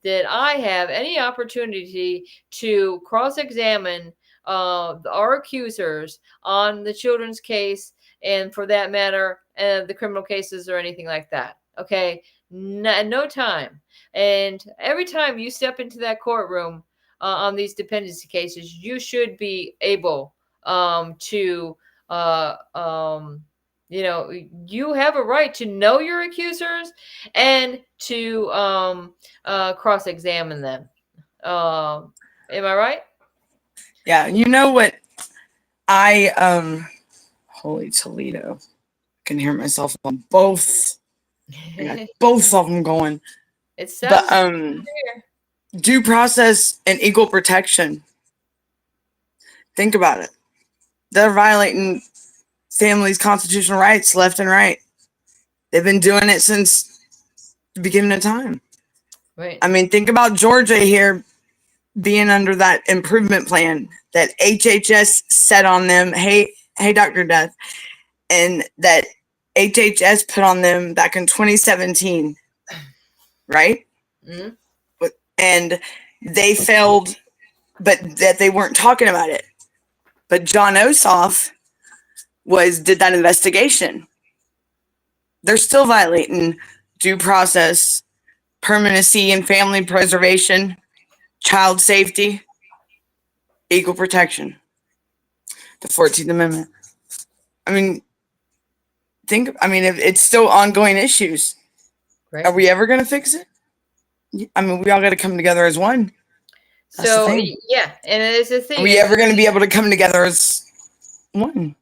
did I have any opportunity to cross-examine our accusers on the children's case, and for that matter, the criminal cases or anything like that. Okay, no time. And every time you step into that courtroom on these dependency cases, you should be able to, you have a right to know your accusers and to cross-examine them. Am I right? Yeah, you know what? Holy Toledo. I can hear myself on both. I got both of them going. It sounds but due process and equal protection. Think about it. They're violating families' constitutional rights left and right. They've been doing it since the beginning of time. Right. I mean, think about Georgia here being under that improvement plan that HHS set on them. Hey, Dr. Death. And that HHS put on them back in 2017. Right? Mm-hmm. And they failed, but that they weren't talking about it. But John Ossoff did that investigation. They're still violating due process, permanency and family preservation, child safety, equal protection, the 14th Amendment. I mean, it's still ongoing issues. Right. Are we ever going to fix it? I mean, we all got to come together as one. That's so, the thing. Yeah, and it's the thing. Are we ever going to be able to come together as one?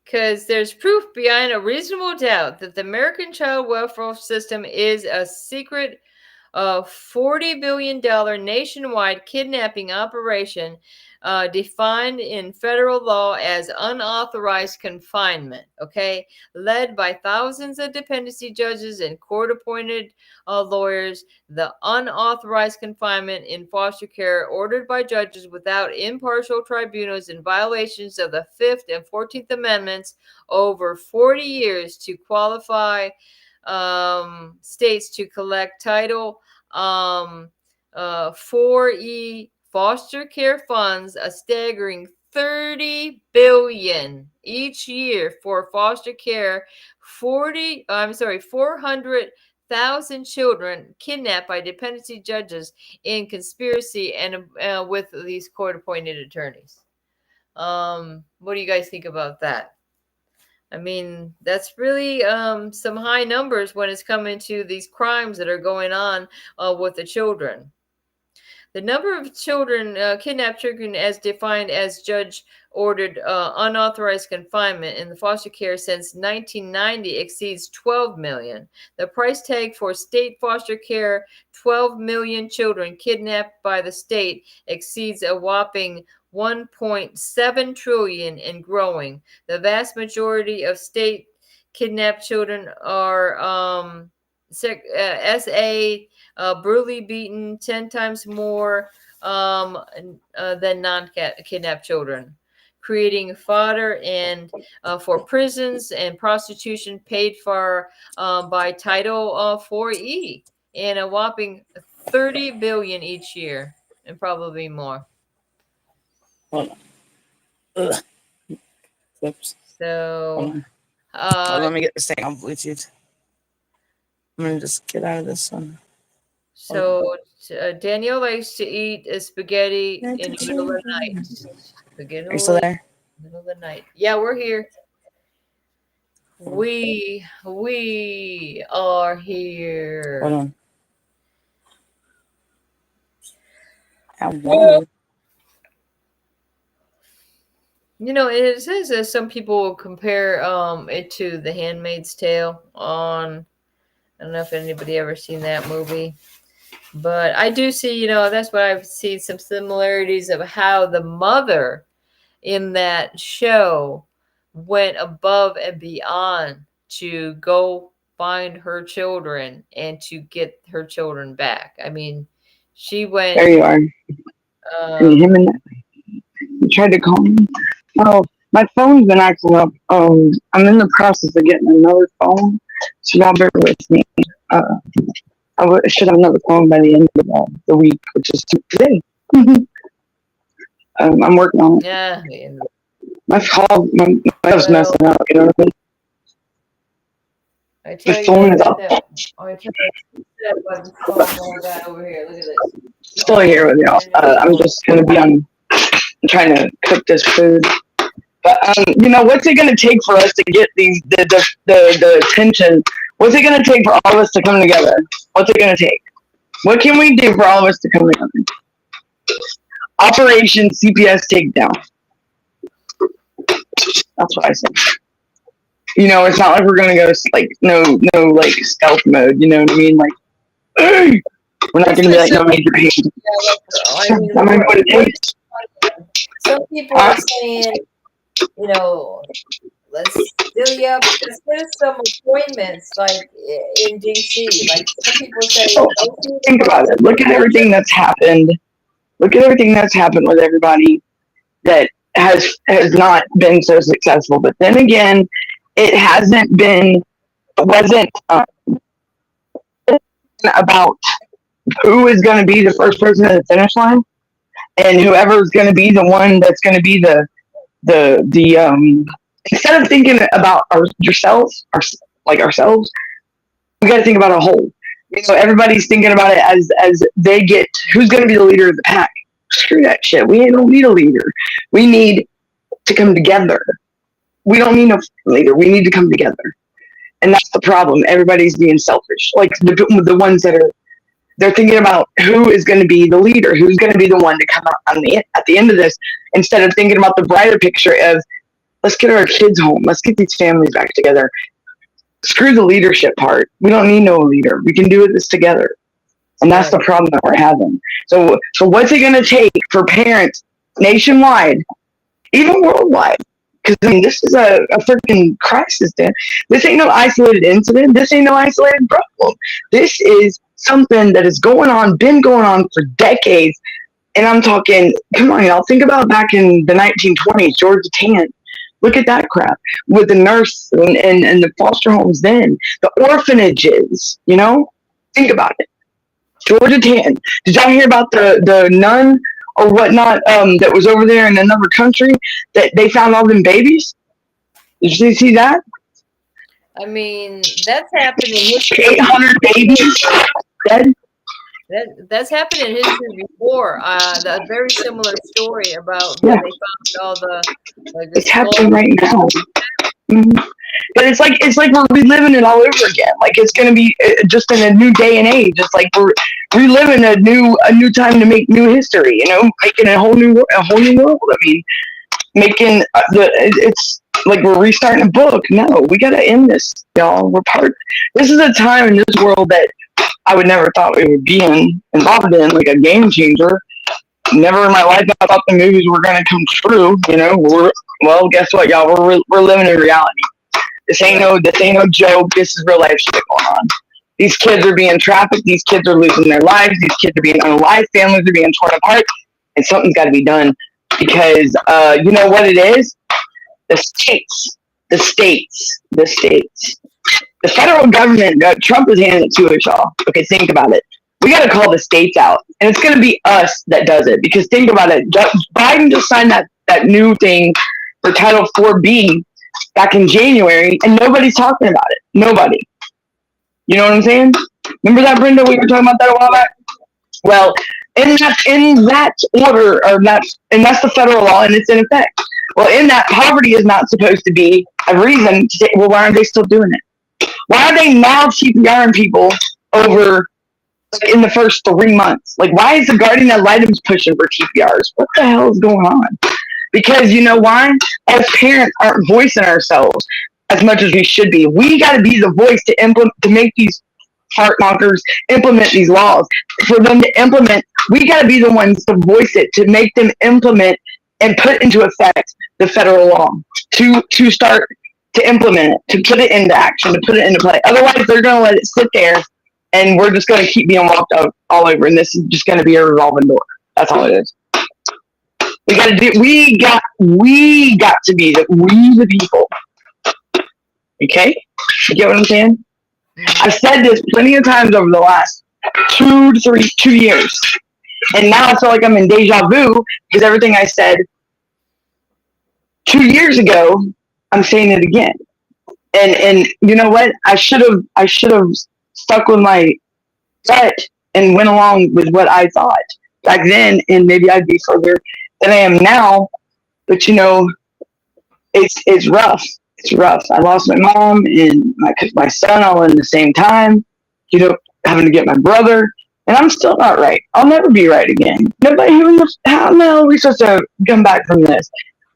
Because there's proof beyond a reasonable doubt that the American child welfare system is a secret $40 billion nationwide kidnapping operation defined in federal law as unauthorized confinement, okay, led by thousands of dependency judges and court-appointed lawyers. The unauthorized confinement in foster care ordered by judges without impartial tribunals in violations of the 5th and 14th Amendments over 40 years to qualify states to collect Title 4E foster care funds, a staggering $30 billion each year for foster care. 400,000 children kidnapped by dependency judges in conspiracy and with these court-appointed attorneys. What do you guys think about that? I mean, that's really some high numbers when it's coming to these crimes that are going on with the children. The number of children, kidnapped children as defined as judge ordered unauthorized confinement in the foster care since 1990 exceeds 12 million. The price tag for state foster care, 12 million children kidnapped by the state, exceeds a whopping 1.7 trillion and growing. The vast majority of state kidnapped children are SA brutally beaten 10 times more than non-kidnapped children, creating fodder and for prisons and prostitution paid for by Title 4E, and a whopping 30 billion each year, and probably more. Hold on. Ugh. Whoops. So, let me get this thing on Bluetooth. I'm gonna just get out of this one. So Danielle likes to eat spaghetti in the middle of the night. Spaghetti. Are you still there? Middle of the night. Yeah, we're here. We are here. Hold on. Well, you know, it says that some people compare it to The Handmaid's Tale on. I don't know if anybody ever seen that movie. But I do see, you know, that's what I've seen some similarities of how the mother in that show went above and beyond to go find her children and to get her children back. I mean, she went. There you are. Him and you tried to call me. Oh, my phone's been acting up. I'm in the process of getting another phone, so y'all bear with me. I should have another phone by the end of the week, which is today. I'm working on it. Yeah. My phone's messing up, you know what I mean? I tell the phone is up. Over here. Look at this. Still here with y'all. I'm just going to be on, I'm trying to cook this food. But, you know, what's it going to take for us to get the attention? What's it going to take for all of us to come together? What's it going to take? What can we do for all of us to come together? Operation CPS Takedown. That's what I said. You know, it's not like we're going to go, like, no, like, stealth mode. You know what I mean? Like, hey! We're not going to be like, no major pain. That might be what it takes. Some people are saying, you know, let's fill you up. Let's get some appointments, like in DC. Like some people say, think about it. Look at everything that's happened. Look at everything that's happened with everybody that has not been so successful. But then again, it wasn't about who is going to be the first person to the finish line, and whoever is going to be the one that's going to be the instead of thinking about ourselves, we got to think about a whole. You know, everybody's thinking about it as they get who's going to be the leader of the pack. Screw that shit. We don't need a leader. We need to come together. We don't need no leader. We need to come together, and that's the problem. Everybody's being selfish. Like the ones that they're thinking about who is going to be the leader, who's going to be the one to come out at the end of this, instead of thinking about the brighter picture of let's get our kids home, let's get these families back together. Screw the leadership part. We don't need no leader. We can do this together, and that's the problem that we're having. So what's it going to take for parents nationwide, even worldwide? Because I mean, this is a freaking crisis. Dan. This ain't no isolated incident. This ain't no isolated problem. This is something that is been going on for decades. And I'm talking, come on, y'all. Think about back in the 1920s, Georgia Tann. Look at that crap with the nurse and the foster homes then. The orphanages, you know? Think about it. Georgia Tann. Did y'all hear about the nun or whatnot that was over there in another country that they found all them babies? Did you see that? I mean, that's happened in history. 800 babies dead. That's happened in history before. A very similar story about when they found all the. It's happening right now. Mm-hmm. But it's like we're reliving it all over again. Like it's gonna be just in a new day and age. It's like we're reliving a new time to make new history. You know, making a whole new world. I mean, making it's like we're restarting a book. No, we gotta end this, y'all. This is a time in this world that I would never thought we would be involved in, like a game changer. Never in my life I thought the movies were gonna come true. You know, well, guess what, y'all? We're living in reality. This ain't no joke. This is real life shit going on. These kids are being trafficked. These kids are losing their lives. These kids are being unalived. Families are being torn apart. And something's got to be done because you know what it is? The states. The federal government. Trump is handing it to us, y'all. Okay, think about it. We got to call the states out, and it's going to be us that does it. Because think about it. Biden just signed that new thing for Title 4B. Back in January, and nobody's talking about it. Nobody. You know what I'm saying? Remember that, Brenda? We were talking about that a while back. Well, in that order, and that's the federal law, and it's in effect. Well, in that, poverty is not supposed to be a reason to say, well, why aren't they still doing it? Why are they now CPRing people over in the first 3 months? Like, why is the guardian ad litem's pushing for TPRs? What the hell is going on? Because you know why? As parents aren't voicing ourselves as much as we should be. We got to be the voice to make these heart knockers implement these laws. For them to implement, we got to be the ones to voice it, to make them implement and put into effect the federal law, to start to implement it, to put it into action, to put it into play. Otherwise, they're going to let it sit there, and we're just going to keep being walked up all over, and this is just going to be a revolving door. That's all it is. We got to be the people. Okay? You get what I'm saying? I've said this plenty of times over the last 2 years. And now I feel like I'm in deja vu because everything I said 2 years ago, I'm saying it again. And you know what? I should have stuck with my gut and went along with what I thought back then, and maybe I'd be further than I am now. But you know, it's rough. It's rough. I lost my mom and my son all in the same time. You know, having to get my brother, and I'm still not right. I'll never be right again. Nobody. How in the hell are we supposed to come back from this?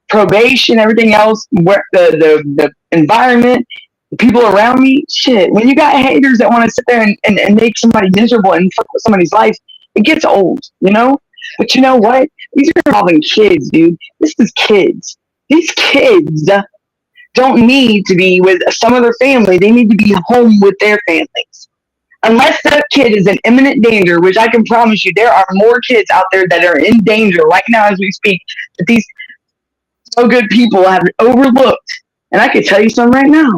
Probation, everything else, where the environment, the people around me. Shit. When you got haters that want to sit there and make somebody miserable and fuck with somebody's life, it gets old. You know. But you know what? These are involving kids, dude. This is kids. These kids don't need to be with some other family. They need to be home with their families. Unless that kid is in imminent danger, which I can promise you there are more kids out there that are in danger right now as we speak, that these so good people have overlooked. And I can tell you some right now.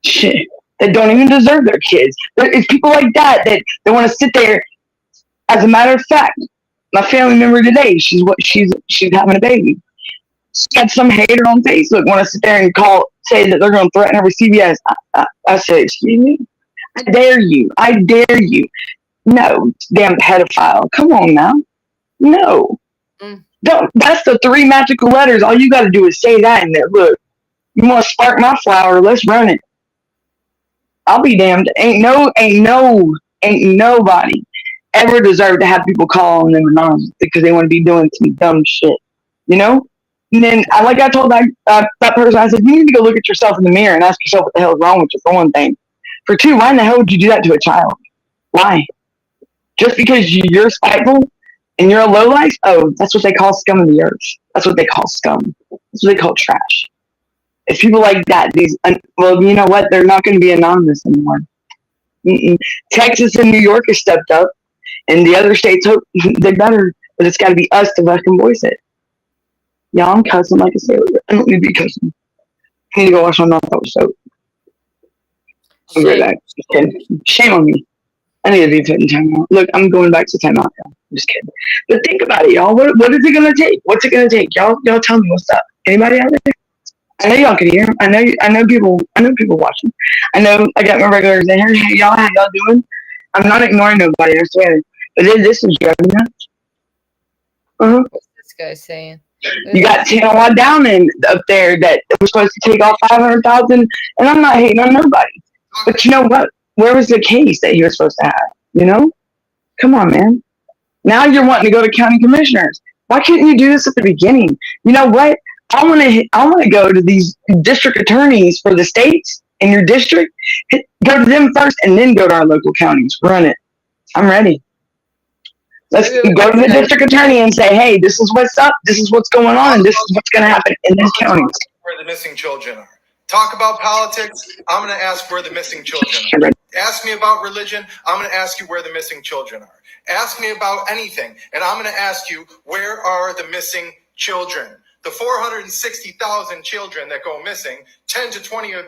Shit. That don't even deserve their kids. It's people like that want to sit there. As a matter of fact, my family member today, she's having a baby. She had some hater on Facebook want to sit there and say that they're going to threaten her with CPS. I said, excuse me? I dare you. No, damn pedophile. Come on now. No. Don't. That's the 3 magical letters. All you got to do is say that in there. Look, you want to spark my flower? Let's run it. I'll be damned. Ain't nobody ever deserve to have people calling them anonymous because they want to be doing some dumb shit, you know? And then, like I told that person, I said, you need to go look at yourself in the mirror and ask yourself what the hell is wrong with you, for one thing. For 2, why in the hell would you do that to a child? Why? Just because you're spiteful and you're a lowlife? Oh, that's what they call scum of the earth. That's what they call scum. That's what they call trash. If people like that, well, you know what? They're not going to be anonymous anymore. Texas and New York have stepped up. And the other states hope they better, but it's got to be us to fucking voice it. Yeah, I'm cussing like a sailor. I don't need to be cussing. I need to go wash my mouth out with soap. I'll be right back. Just kidding. Shame on me. I need to be put in timeout. Look, I'm going back to timeout now. I'm just kidding. But think about it, y'all. What is it gonna take? What's it gonna take? Y'all tell me what's up. Anybody out there? I know y'all can hear. I know people watching. I know I got my regulars in here. Hey, y'all, how y'all doing? I'm not ignoring nobody. I swear. But this is driving nuts. guy's saying. You got Tanawa Downing up there that was supposed to take off 500,000, and I'm not hating on nobody. But you know what? Where was the case that he was supposed to have? You know? Come on, man. Now you're wanting to go to county commissioners. Why couldn't you do this at the beginning? You know what? I want to go to these district attorneys for the states in your district. Go to them first, and then go to our local counties. Run it. I'm ready. Let's go to the district attorney and say, hey, this is what's up, this is what's going on, and this is what's going to happen in this county. Where the missing children are. Talk about politics, I'm going to ask where the missing children are. Ask me about religion, I'm going to ask you where the missing children are. Ask me about anything, and I'm going to ask you, where are the missing children? The 460,000 children that go missing, 10 to 20%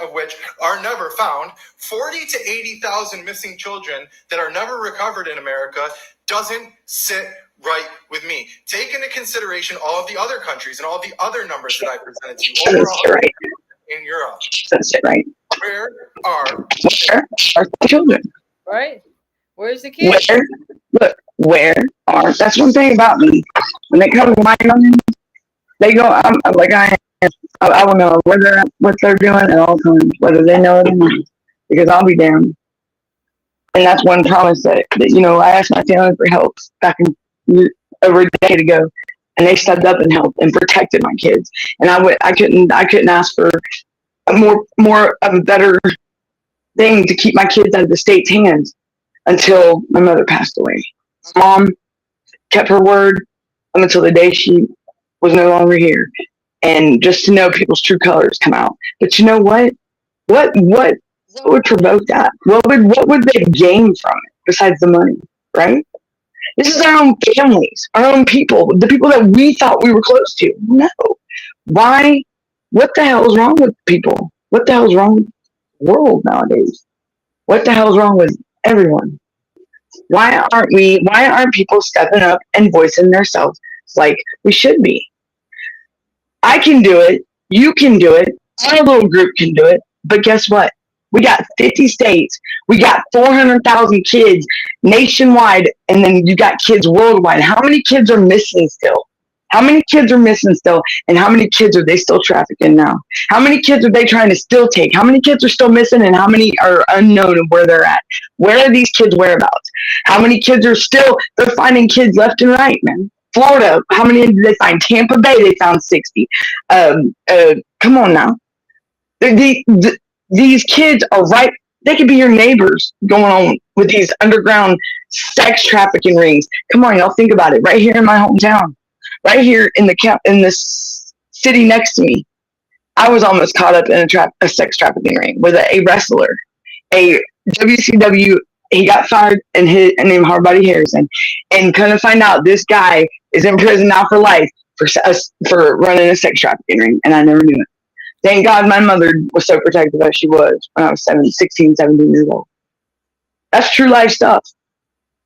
of which are never found, 40 to 80,000 missing children that are never recovered in America, doesn't sit right with me. Take into consideration all of the other countries and all the other numbers that I presented to you overall in Europe. That's it, right? Where are the children? Right? Where's the kids? Where are? That's one thing about me. When they come to my young, they go. I'm like I am. I will know what they're doing at all times, whether they know it or not, because I'll be damned. And that's one promise that I asked my family for help back over a decade ago, and they stepped up and helped and protected my kids. And I couldn't ask for a more of a better thing to keep my kids out of the state's hands until my mother passed away. Mom kept her word up until the day she was no longer here, and just to know people's true colors come out. But you know what? What would provoke that? What would they gain from it besides the money, right? This is our own families, our own people, the people that we thought we were close to. No. Why? What the hell is wrong with people? What the hell is wrong with the world nowadays? What the hell is wrong with everyone? Why aren't people stepping up and voicing themselves like we should be? I can do it. You can do it. Our little group can do it. But guess what? We got 50 states. We got 400,000 kids nationwide, and then you got kids worldwide. How many kids are missing still? How many kids are missing still? And how many kids are they still trafficking now? How many kids are they trying to still take? How many kids are still missing, and how many are unknown of where they're at? Where are these kids' whereabouts? How many kids are still, they're finding kids left and right, man. Florida, how many did they find? Tampa Bay, they found 60. Come on now. These kids are right. They could be your neighbors going on with these underground sex trafficking rings. Come on, y'all, think about it. Right here in my hometown, right here in the city next to me, I was almost caught up in a sex trafficking ring with a wrestler, a WCW. He got fired and named Hardbody Harrison, and kind of find out this guy is in prison now for life for running a sex trafficking ring, and I never knew it. Thank God my mother was so protective as she was when I was 16, 17 years old. That's true life stuff.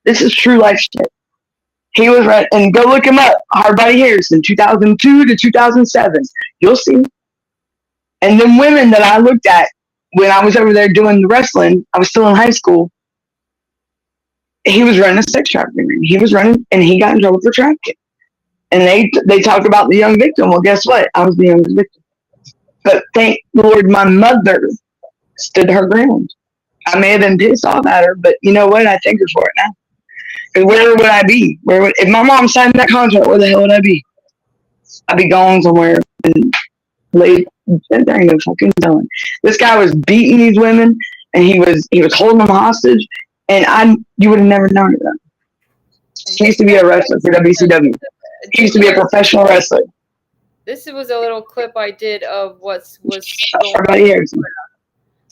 This is true life shit. He was right, and go look him up. Hardbody Harrison, 2002 to 2007. You'll see. And the women that I looked at when I was over there doing the wrestling, I was still in high school. He was running a sex trafficking ring. He was running, and he got in trouble for trafficking. And they talk about the young victim. Well, guess what? I was the youngest victim. But thank Lord my mother stood her ground. I may have been pissed off at her, but you know what? I thank her for it now. Because where would I be? If my mom signed that contract, where the hell would I be? I'd be gone somewhere and laid. There ain't no fucking telling. This guy was beating these women, and he was holding them hostage, and you would have never known that. He used to be a wrestler for WCW. He used to be a professional wrestler. This was a little clip I did of what's Everybody here.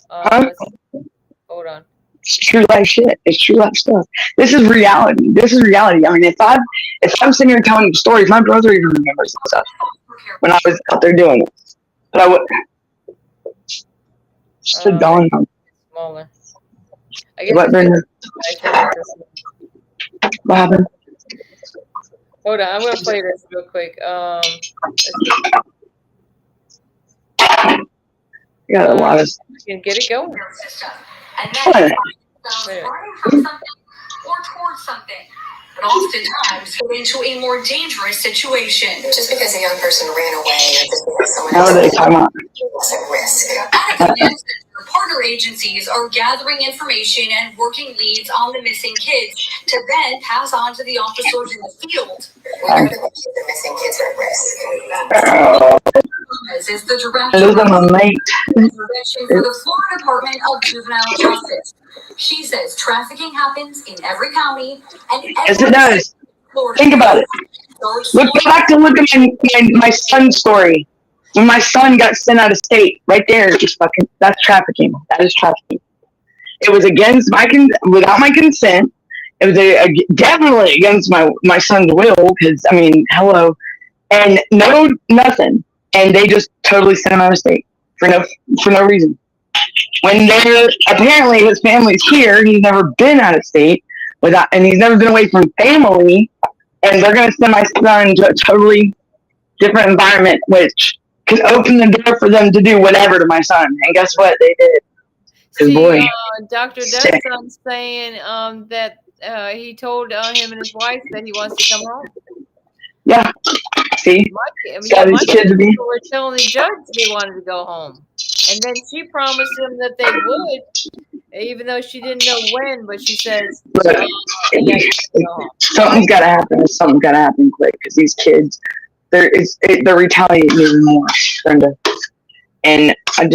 Hold on. It's true life shit. It's true life stuff. This is reality. I mean, if I'm sitting here telling you stories, my brother even remembers this stuff when I was out there doing it. But I would. Just gone. Smaller. I guess What, Brenda? What happened? Hold on, I'm gonna play this real quick. Yeah, a lot of. You can get it going. And then running from something or towards something. but oftentimes get into a more dangerous situation. Just because a young person ran away or just because someone How are they talking about? was at risk. At a command center, partner agencies are gathering information and working leads on the missing kids to then pass on to the officers in the field. We know that the missing kids are at risk. Is the director of intervention for the Florida Department of Juvenile Justice. She says trafficking happens in every county and Yes, it does. Think about it. Look at my son's story. When my son got sent out of state, right there, that's trafficking. That is trafficking. It was against without my consent. It was definitely against my son's will, because, I mean, hello. And nothing. And they just totally sent him out of state for no reason. When apparently his family's here, he's never been out of state and he's never been away from family, and they're gonna send my son to a totally different environment, which could open the door for them to do whatever to my son. And guess what? They did. See, Dr. Dunson's saying that he told him and his wife that he wants to come home. Yeah. See? My kids were telling the judge they wanted to go home. And then she promised him that they would, even though she didn't know when, but she says, something's got to happen. Something's got to happen quick, because these kids, they're retaliating even more, Brenda. And like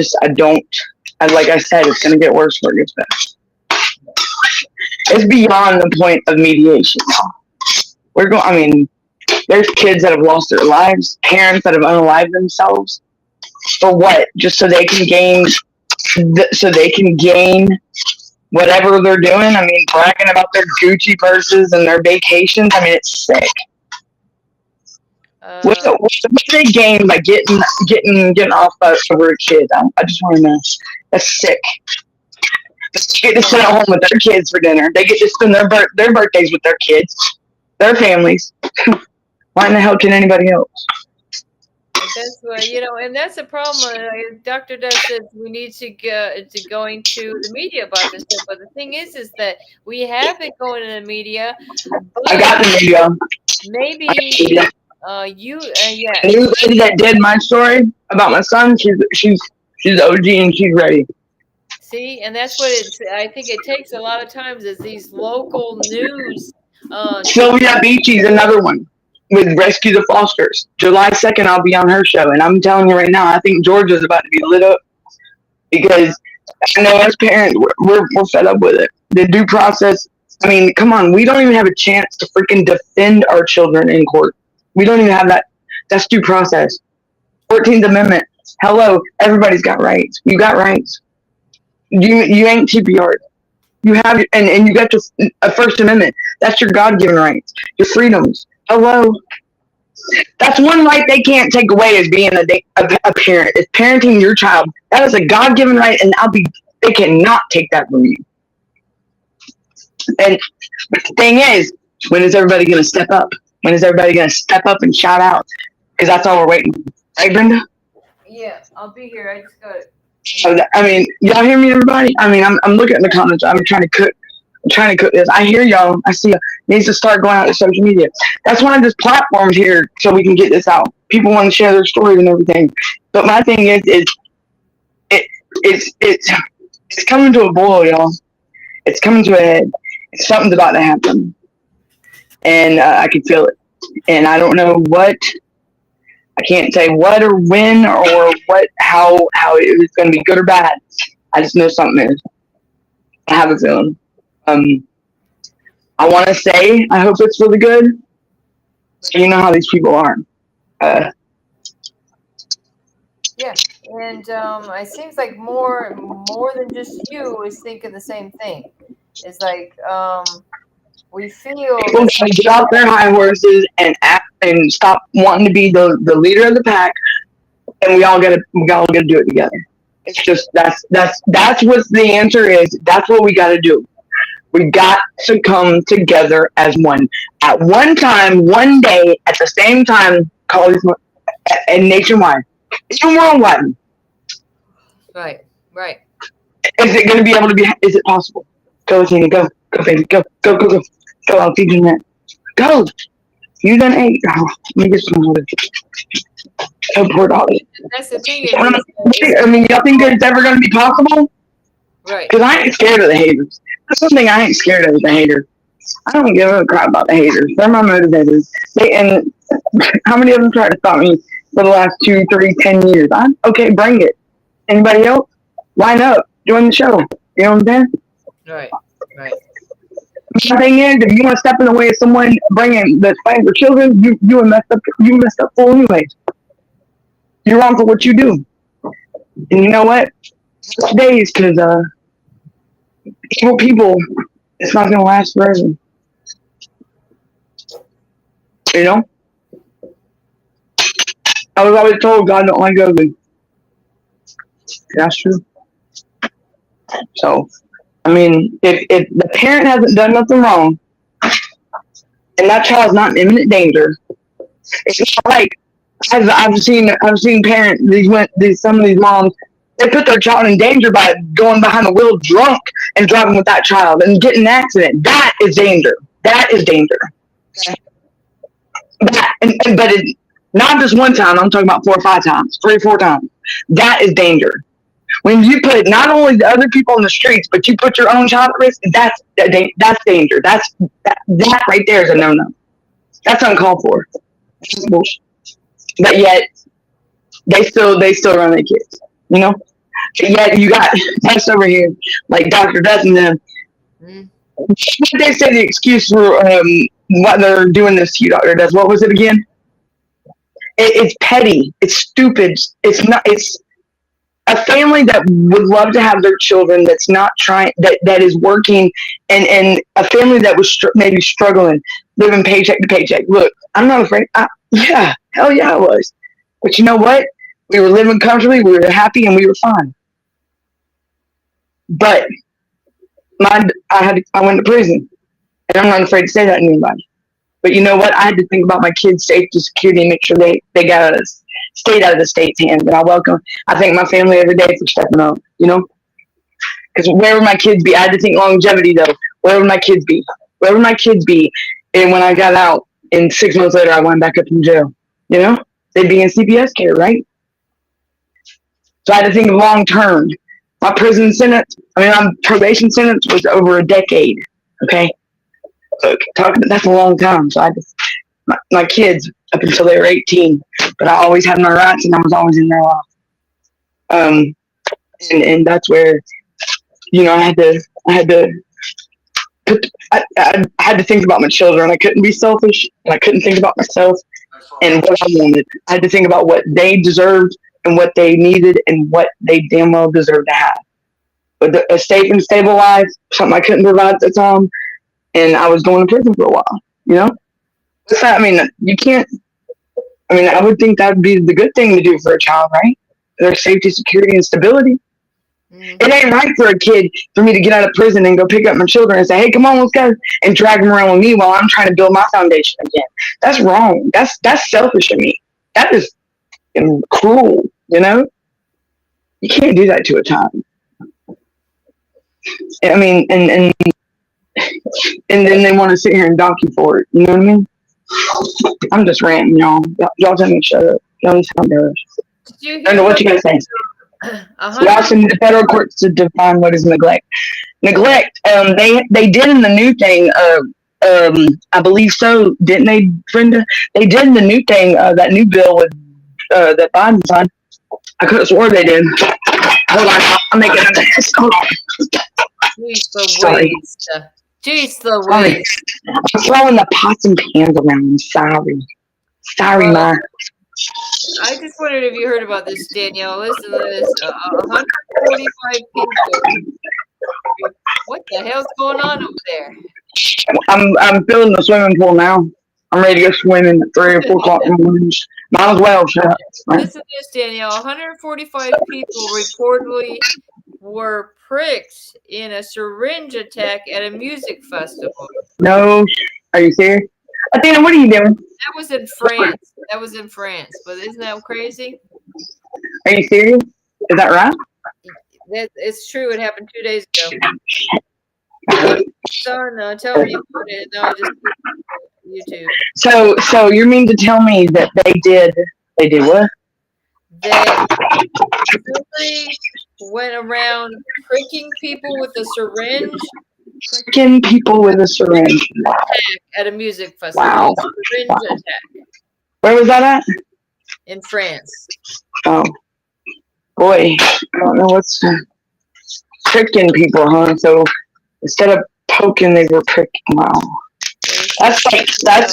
I said, it's going to get worse before it gets better. It's beyond the point of mediation now. There's kids that have lost their lives, parents that have unalived themselves. For what? Just so they can gain whatever they're doing. I mean, bragging about their Gucci purses and their vacations. I mean, it's sick. What do they gain by getting off over kids? I just want to know. That's sick. They get to sit at home with their kids for dinner. They get to spend their birthdays with their kids, their families. Why in the hell can anybody else? That's what, and that's a problem. Dr. Dutt says we need to going to the media about this stuff. But the thing is that we have been going to the media. I got the media. Maybe you, yeah. The new lady that did my story about my son, she's OG and she's ready. See, and that's what I think it takes a lot of times is these local news. Sylvia Beachy's another one. With Rescue the Fosters. July 2nd, I'll be on her show. And I'm telling you right now, I think Georgia's about to be lit up. Because I know as parents, we're fed up with it. The due process, I mean, come on. We don't even have a chance to freaking defend our children in court. We don't even have that. That's due process. 14th Amendment. Hello, everybody's got rights. You got rights. You ain't TPR. You have, and you got a First Amendment. That's your God-given rights. Your freedoms. Hello. That's one right they can't take away as being a parent. Is parenting your child. That is a God-given right, and they cannot take that from you. And the thing is, when is everybody going to step up? When is everybody going to step up and shout out? Because that's all we're waiting for. Right, Brenda? Yeah, I'll be here. I just got it. So I mean, y'all hear me, everybody? I mean, I'm looking at the comments. I'm trying to cook this. I hear y'all. I see you. Needs to start going out to social media. That's why this platform's here, so we can get this out. People want to share their stories and everything. But my thing is it's coming to a boil, y'all. It's coming to a head. Something's about to happen, and I can feel it. And I don't know what. I can't say what or when or what, how it was going to be good or bad. I just know something is. I have a feeling. I want to say I hope it's really good. You know how these people are. Yeah, and it seems like more than just you is thinking the same thing. It's like we feel people should get off their high horses and act and stop wanting to be the leader of the pack, and we all gotta do it together. It's just that's what the answer is. That's what we gotta do. We got to come together as one at one time, one day, at the same time. Call these and nationwide, even worldwide. Right. Is it going to be able to be? Is it possible? Go, Tina, go, baby, go. I'll feed you that. Go. You done ate. Oh, let me get some water. So poor Dolly. That's the thing. I mean, y'all think it's ever going to be possible? Right. Because I ain't scared of the haters. That's something I ain't scared of, the haters. I don't give a crap about the haters. They're my motivators. And how many of them tried to stop me for the last 2, 3, 10 years? Okay, bring it. Anybody else? Line up. Join the show. You know what I'm saying? Right. Right. The thing is, if you want to step in the way of someone bringing the fight for children, you messed up. You messed up full anyway. You're wrong for what you do. And you know what? Days, because evil people, it's not going to last forever. You know? I was always told God don't like ugly. That's true. So, I mean, if the parent hasn't done nothing wrong, and that child's not in imminent danger, it's not like I've seen parents, some of these moms, they put their child in danger by going behind the wheel drunk and driving with that child and getting an accident. That is danger. That is danger. But not just one time. I'm talking about 4 or 5 times, 3 or 4 times. That is danger. When you put not only the other people in the streets, but you put your own child at risk, that's danger. That right there is a no-no. That's uncalled for. But yet they still run their kids, you know. But yet you got us over here like Dr. Death and them. They say the excuse for what they're doing this to you, Dr. Death. What was it again? It's petty. It's stupid. It's not. It's a family that would love to have their children that's not trying, that is working, and a family that was maybe struggling, living paycheck to paycheck. Look, I'm not afraid. Yeah, hell yeah, I was. But you know what? We were living comfortably, we were happy, and we were fine. But I went to prison, and I'm not afraid to say that to anybody. But you know what? I had to think about my kids' safety, security, and make sure they stayed out of the state's hands. And I thank my family every day for stepping up, you know? Because where would my kids be? I had to think longevity, though. Where would my kids be? Where would my kids be? And when I got out, and 6 months later, I went back up in jail, you know? They'd be in CPS care, right? So I had to think of long term. My probation sentence was over a decade, okay? So that's a long time. So my kids up until they were 18, but I always had my rights and I was always in their life. And that's where, you know, I had to think about my children. I couldn't be selfish, and I couldn't think about myself and what I wanted. I had to think about what they deserved and what they needed and what they damn well deserved to have. But a safe and stable life, something I couldn't provide at the time, and I was going to prison for a while, you know? I mean, you can't, I would think that would be the good thing to do for a child, right? Their safety, security, and stability. Mm-hmm. It ain't right for a kid for me to get out of prison and go pick up my children and say, hey, come on, let's go, and drag them around with me while I'm trying to build my foundation again. That's wrong. That's selfish of me. That is cruel, you know? You can't do that to a child. I mean, and then they want to sit here and dock you for it. You know what I mean? I'm just ranting, y'all. Y'all tell me to shut up. Y'all sound embarrassed. I don't know what you guys say. Y'all send the federal courts to define what is neglect. Neglect. They did in the new thing. I believe so, didn't they, Brenda? They did in the new thing. That new bill with that Biden signed. I could have swore they did. Hold on, I'm making a mess. Hold on. Jeez Louise. I'm throwing the pots and pans around. Sorry, Ma. I just wondered if you heard about this, Danielle. Listen to this. 145 people. What the hell's going on over there? I'm filling the swimming pool now. I'm ready to go swimming at 3 or 4 o'clock in the morning. Might as well, shut up. Listen to this, Danielle. 145 people reportedly were pricked in a syringe attack at a music festival. No, are you serious? Athena, what are you doing? That was in France. But isn't that crazy? Are you serious? Is that right? It's true. It happened 2 days ago. Son, tell me about it. No, just YouTube. So you mean to tell me that they did what? Somebody went around pricking people with a syringe. Pricking people with a syringe. At a music festival. Wow. Syringe Wow. attack. Where was that at? In France. Oh. Boy, I don't know what's pricking people, huh? So instead of poking, they were pricking. Wow. That's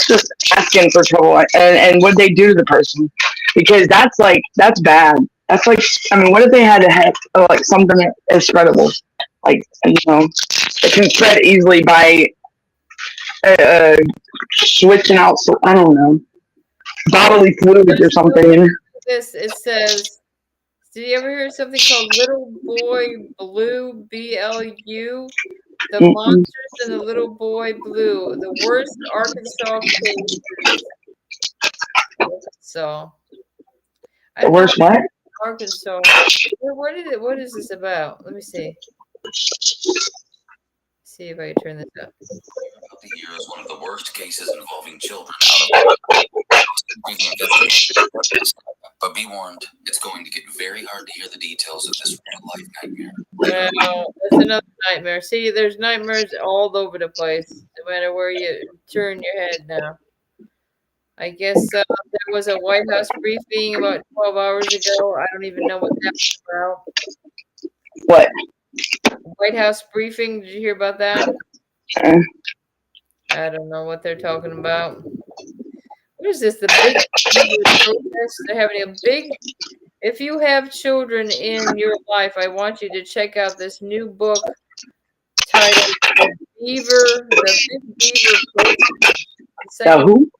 just asking for trouble. And what they do to the person? Because that's bad. That's like, I mean, what if they had to have like something that is spreadable? Like, you know, it can spread easily by switching out, so I don't know, bodily fluids or something. It says, did you ever hear something called Little Boy Blue, BLU? The Monsters and the Little Boy Blue, the worst Arkansas cases. So, The worst what? Arkansas. What is this about? Let me see. See if I can turn this up. About the year is one of the worst cases involving children out of but be warned, it's going to get very hard to hear the details of this real-life nightmare. Well, that's another nightmare. See, there's nightmares all over the place, no matter where you turn your head now. I guess there was a White House briefing about 12 hours ago. I don't even know what that was about. What? White House briefing. Did you hear about that? I don't know what they're talking about. What is this? The big protest? They're having a big. If you have children in your life, I want you to check out this new book titled The Big Beaver Protest. The who?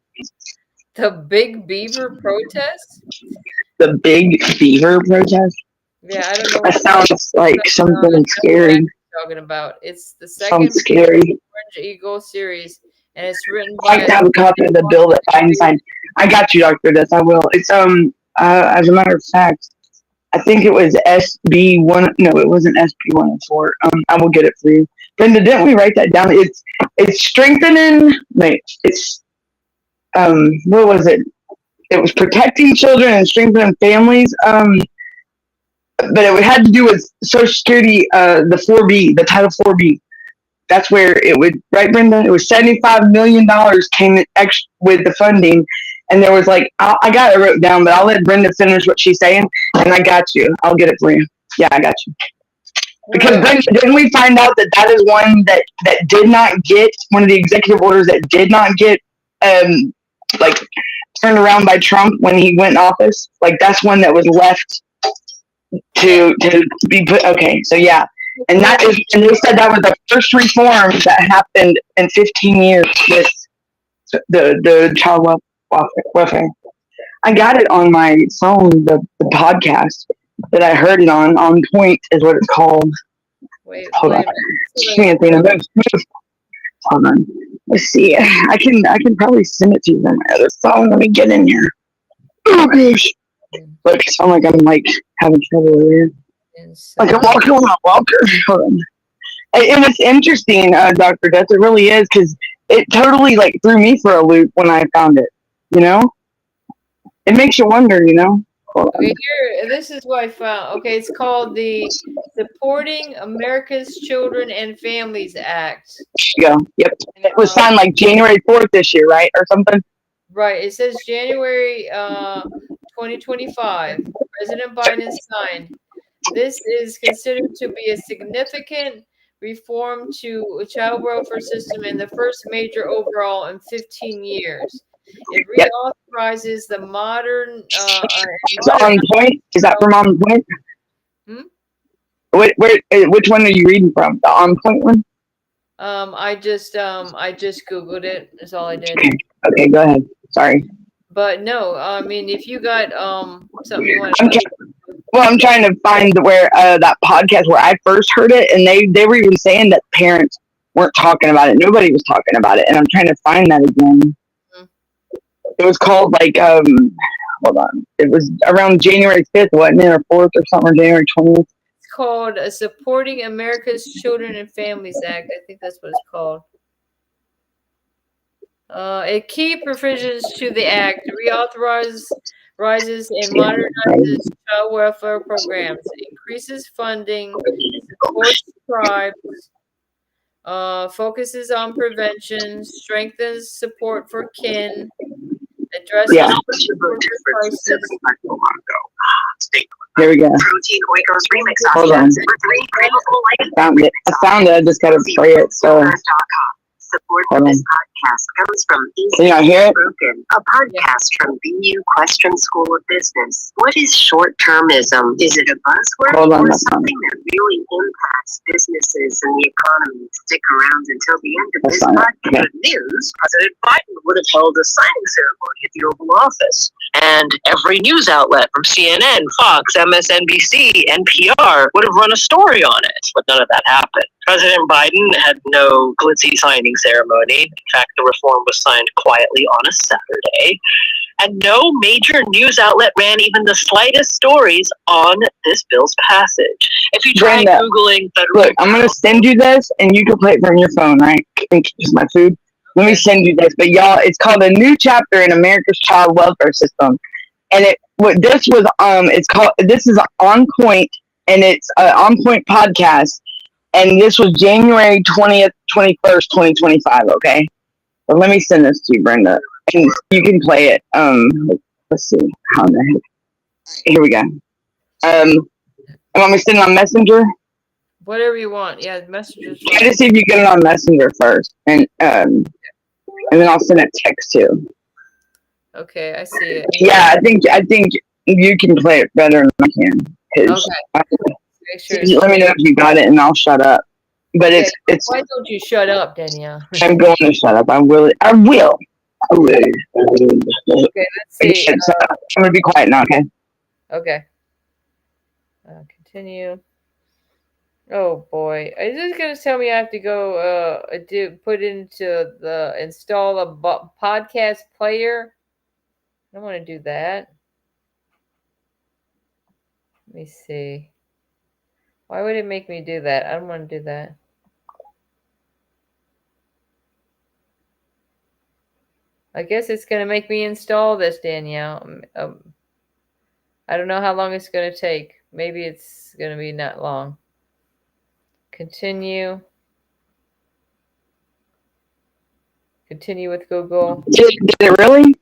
The Big Beaver Protest? The Big Beaver Protest? Yeah, I don't know. That sounds like something scary. Talking about. It's the second scary. Orange Eagle series, and it's written by. I like to have a copy of the bill that Biden signed. I got you, Dr. Death. I will. It's as a matter of fact, I think it was SB1. No, it wasn't SB104. I will get it for you, Brenda. Didn't we write that down? It's strengthening. Wait, it's what was it? It was protecting children and strengthening families. But it had to do with Social Security, the 4B, the Title 4B. That's where it would, right, Brenda? It was $75 million came extra with the funding. And there was like, I got it wrote down, but I'll let Brenda finish what she's saying. And I got you. I'll get it for you. Yeah, I got you. Because Brenda, didn't we find out that is one that did not get, one of the executive orders that did not get, like, turned around by Trump when he went in office? Like, that's one that was left to be put. Okay, so yeah, and they said that was the first reform that happened in 15 years with the child welfare. I got it on my phone, the podcast that I heard it on Point is what it's called. Hold on. Hold on. Let's see. I can probably send it to you on my other phone. Let me get in here. Oh gosh. Look, I sound like I'm like having trouble over here. Like I'm walking on a walker. Hold on. And it's interesting, Dr. Death. It really is, because it totally like threw me for a loop when I found it. You know, it makes you wonder. You know. Okay, here, this is what I found. Okay, it's called the Supporting America's Children and Families Act. Yeah. Yep. And it was signed like January 4th this year, right, or something. Right. It says January 2025. President Biden signed. This is considered to be a significant reform to a child welfare system and the first major overhaul in 15 years. It reauthorizes the modern. On Point? Is that from On Point? Which one are you reading from? The On Point one? I just Googled it. That's all I did. Okay, go ahead. Sorry. But no, I mean, if you got something you want to. I'm trying to find where that podcast where I first heard it, and they were even saying that parents weren't talking about it. Nobody was talking about it, and I'm trying to find that again. It was called like hold on. It was around January 5th, wasn't it, or 4th or something, or January 20th. It's called Supporting America's Children and Families Act. I think that's what it's called. key provisions to the act reauthorizes and modernizes child welfare programs, increases funding, supports tribes, focuses on prevention, strengthens support for kin, addresses crisis. Here we go. Hold on. I found it. I just gotta play it. So. Support for this podcast comes from Can y'all hear it? A podcast from BU Question School of Business. What is short-termism? Is it a buzzword or something that really impacts businesses and the economy? Stick around until the end of this podcast. News, President Biden would have held a signing ceremony at the Oval Office. And every news outlet from CNN, Fox, MSNBC, NPR would have run a story on it. But none of that happened. President Biden had no glitzy signing ceremony. In fact, the reform was signed quietly on a Saturday. And no major news outlet ran even the slightest stories on this bill's passage. If you try Googling federal... Look, I'm going to send you this, and you can play it from your phone, right? It's my food. Let me send you this. But y'all, it's called A New Chapter in America's Child Welfare System. And this is On Point, and it's an On Point podcast. And this was January 20th, 21st, 2025, okay? But let me send this to you, Brenda. And you can play it. Let's see. How the heck? Here we go. You want me to send it on Messenger? Whatever you want. Yeah, Messenger. Try to see if you get it on Messenger first. And then I'll send it text too. Okay, I see it. Yeah, I think you can play it better than I can. Okay. Make sure let me know if you got it, and I'll shut up. But okay. it's. Why don't you shut up, Danielle? I'm going to shut up. I will. Okay, let's see. I'm gonna be quiet now. Okay. Okay. Continue. Oh boy, is this gonna tell me I have to go install a podcast player? I don't want to do that. Let me see. Why would it make me do that? I don't want to do that. I guess it's going to make me install this, Danielle. I don't know how long it's going to take. Maybe it's going to be not long. Continue. Continue with Google. Did it really?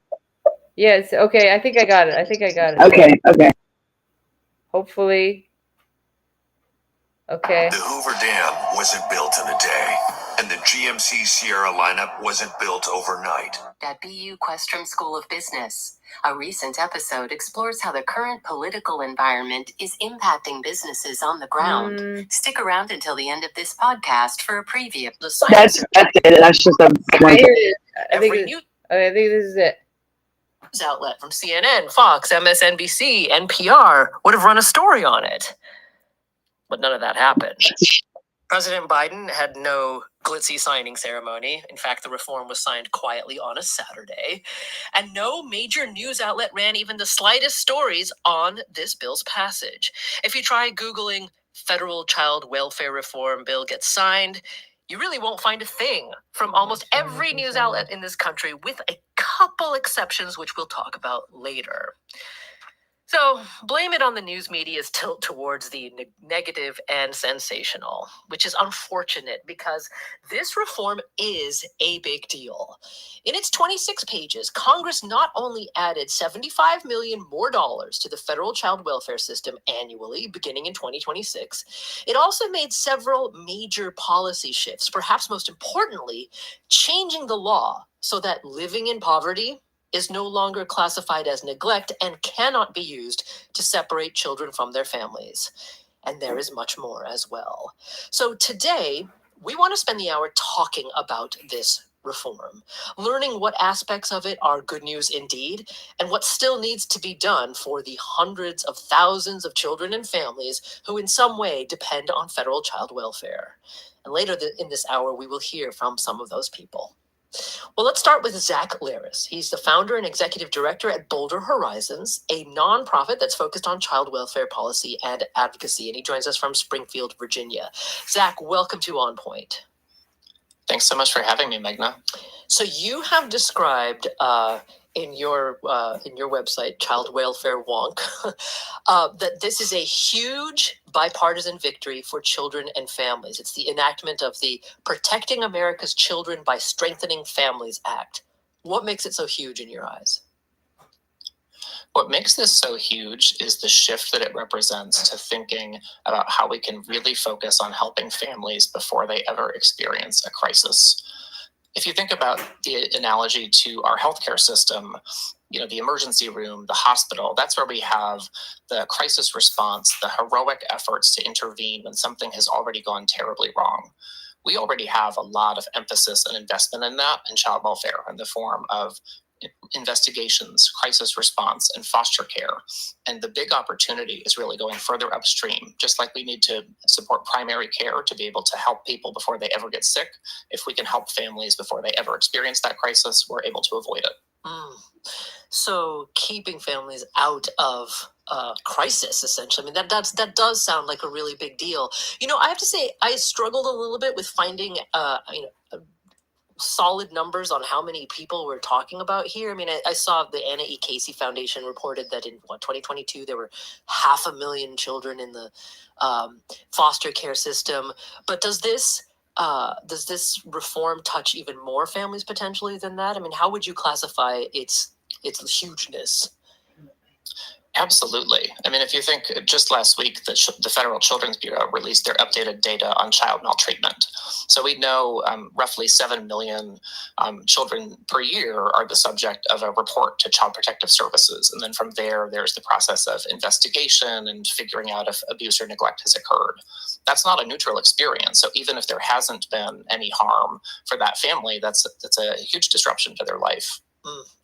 Yes. Okay. I think I got it. Okay. Hopefully. Okay. The Hoover Dam wasn't built in a day, and the GMC Sierra lineup wasn't built overnight. At BU Questrom School of Business, a recent episode explores how the current political environment is impacting businesses on the ground. Stick around until the end of this podcast for a preview of the site. That's it. That's just a. I think this is it. News outlet from CNN, Fox, MSNBC, NPR would have run a story on it. But none of that happened. President Biden had no glitzy signing ceremony. In fact, the reform was signed quietly on a Saturday. And no major news outlet ran even the slightest stories on this bill's passage. If you try Googling federal child welfare reform bill gets signed, you really won't find a thing from almost every news outlet in this country, with a couple exceptions, which we'll talk about later. So, blame it on the news media's tilt towards the negative and sensational, which is unfortunate because this reform is a big deal. In its 26 pages, Congress not only added $75 million more to the federal child welfare system annually, beginning in 2026, it also made several major policy shifts, perhaps most importantly, changing the law so that living in poverty is no longer classified as neglect and cannot be used to separate children from their families. And there is much more as well. So today, we want to spend the hour talking about this reform, learning what aspects of it are good news indeed, and what still needs to be done for the hundreds of thousands of children and families who in some way depend on federal child welfare. And later in this hour, we will hear from some of those people. Well, let's start with Zach Laris. He's the founder and executive director at Bolder Horizons, a nonprofit that's focused on child welfare policy and advocacy, and he joins us from Springfield, Virginia. Zach, welcome to On Point. Thanks so much for having me, Meghna. So you have described in your website, Child Welfare Wonk, that this is a huge bipartisan victory for children and families. It's the enactment of the Protecting America's Children by Strengthening Families Act. What makes it so huge in your eyes? What makes this so huge is the shift that it represents to thinking about how we can really focus on helping families before they ever experience a crisis. If you think about the analogy to our healthcare system, the emergency room, the hospital, that's where we have the crisis response, the heroic efforts to intervene when something has already gone terribly wrong. We already have a lot of emphasis and investment in that in child welfare in the form of investigations, crisis response, and foster care. And the big opportunity is really going further upstream. Just like we need to support primary care to be able to help people before they ever get sick, if we can help families before they ever experience that crisis, we're able to avoid it. So keeping families out of crisis, essentially. I mean, that does sound like a really big deal. I have to say, I struggled a little bit with finding, solid numbers on how many people we're talking about here. I mean, I saw the Anna E. Casey Foundation reported that in 2022, there were 500,000 children in the foster care system. But does this reform touch even more families potentially than that? I mean, how would you classify its hugeness? Absolutely. I mean, if you think just last week, the Federal Children's Bureau released their updated data on child maltreatment. So we know roughly 7 million children per year are the subject of a report to Child Protective Services. And then from there, there's the process of investigation and figuring out if abuse or neglect has occurred. That's not a neutral experience. So even if there hasn't been any harm for that family, that's a huge disruption to their life.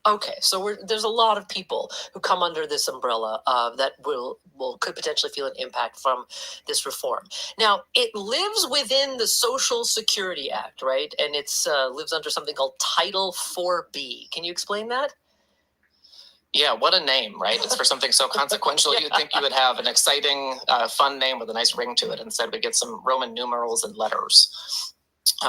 Okay, so there's a lot of people who come under this umbrella that could potentially feel an impact from this reform. Now, it lives within the Social Security Act, right? And it's lives under something called Title 4B. Can you explain that? Yeah, what a name, right? It's for something so consequential. Yeah. You'd think you would have an exciting, fun name with a nice ring to it. Instead, we get some Roman numerals and letters.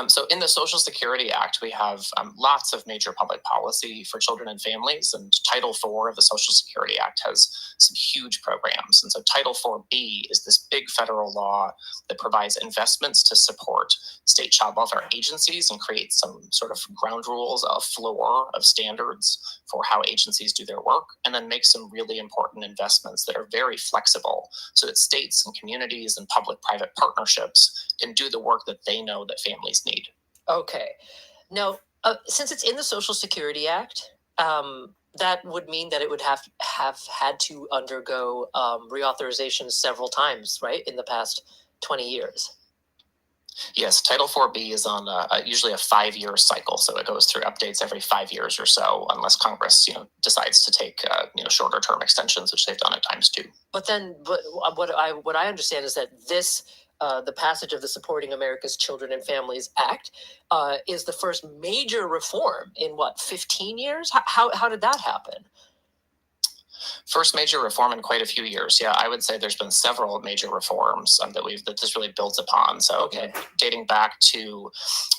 So in the Social Security Act, we have lots of major public policy for children and families, and Title IV of the Social Security Act has some huge programs. And so Title 4B is this big federal law that provides investments to support state child welfare agencies and creates some sort of ground rules, a floor of standards for how agencies do their work, and then makes some really important investments that are very flexible so that states and communities and public-private partnerships can do the work that they know that families need. Okay. Now, since it's in the Social Security Act, that would mean that it would have had to undergo reauthorization several times, right, in the past 20 years. Yes, Title 4B is on usually a 5-year cycle, so it goes through updates every 5 years or so, unless Congress, decides to take shorter term extensions, which they've done at times too. But what I understand is that this. The passage of the Supporting America's Children and Families Act is the first major reform in 15 years? How did that happen? First major reform in quite a few years. Yeah, I would say there's been several major reforms that this really builds upon. So dating back to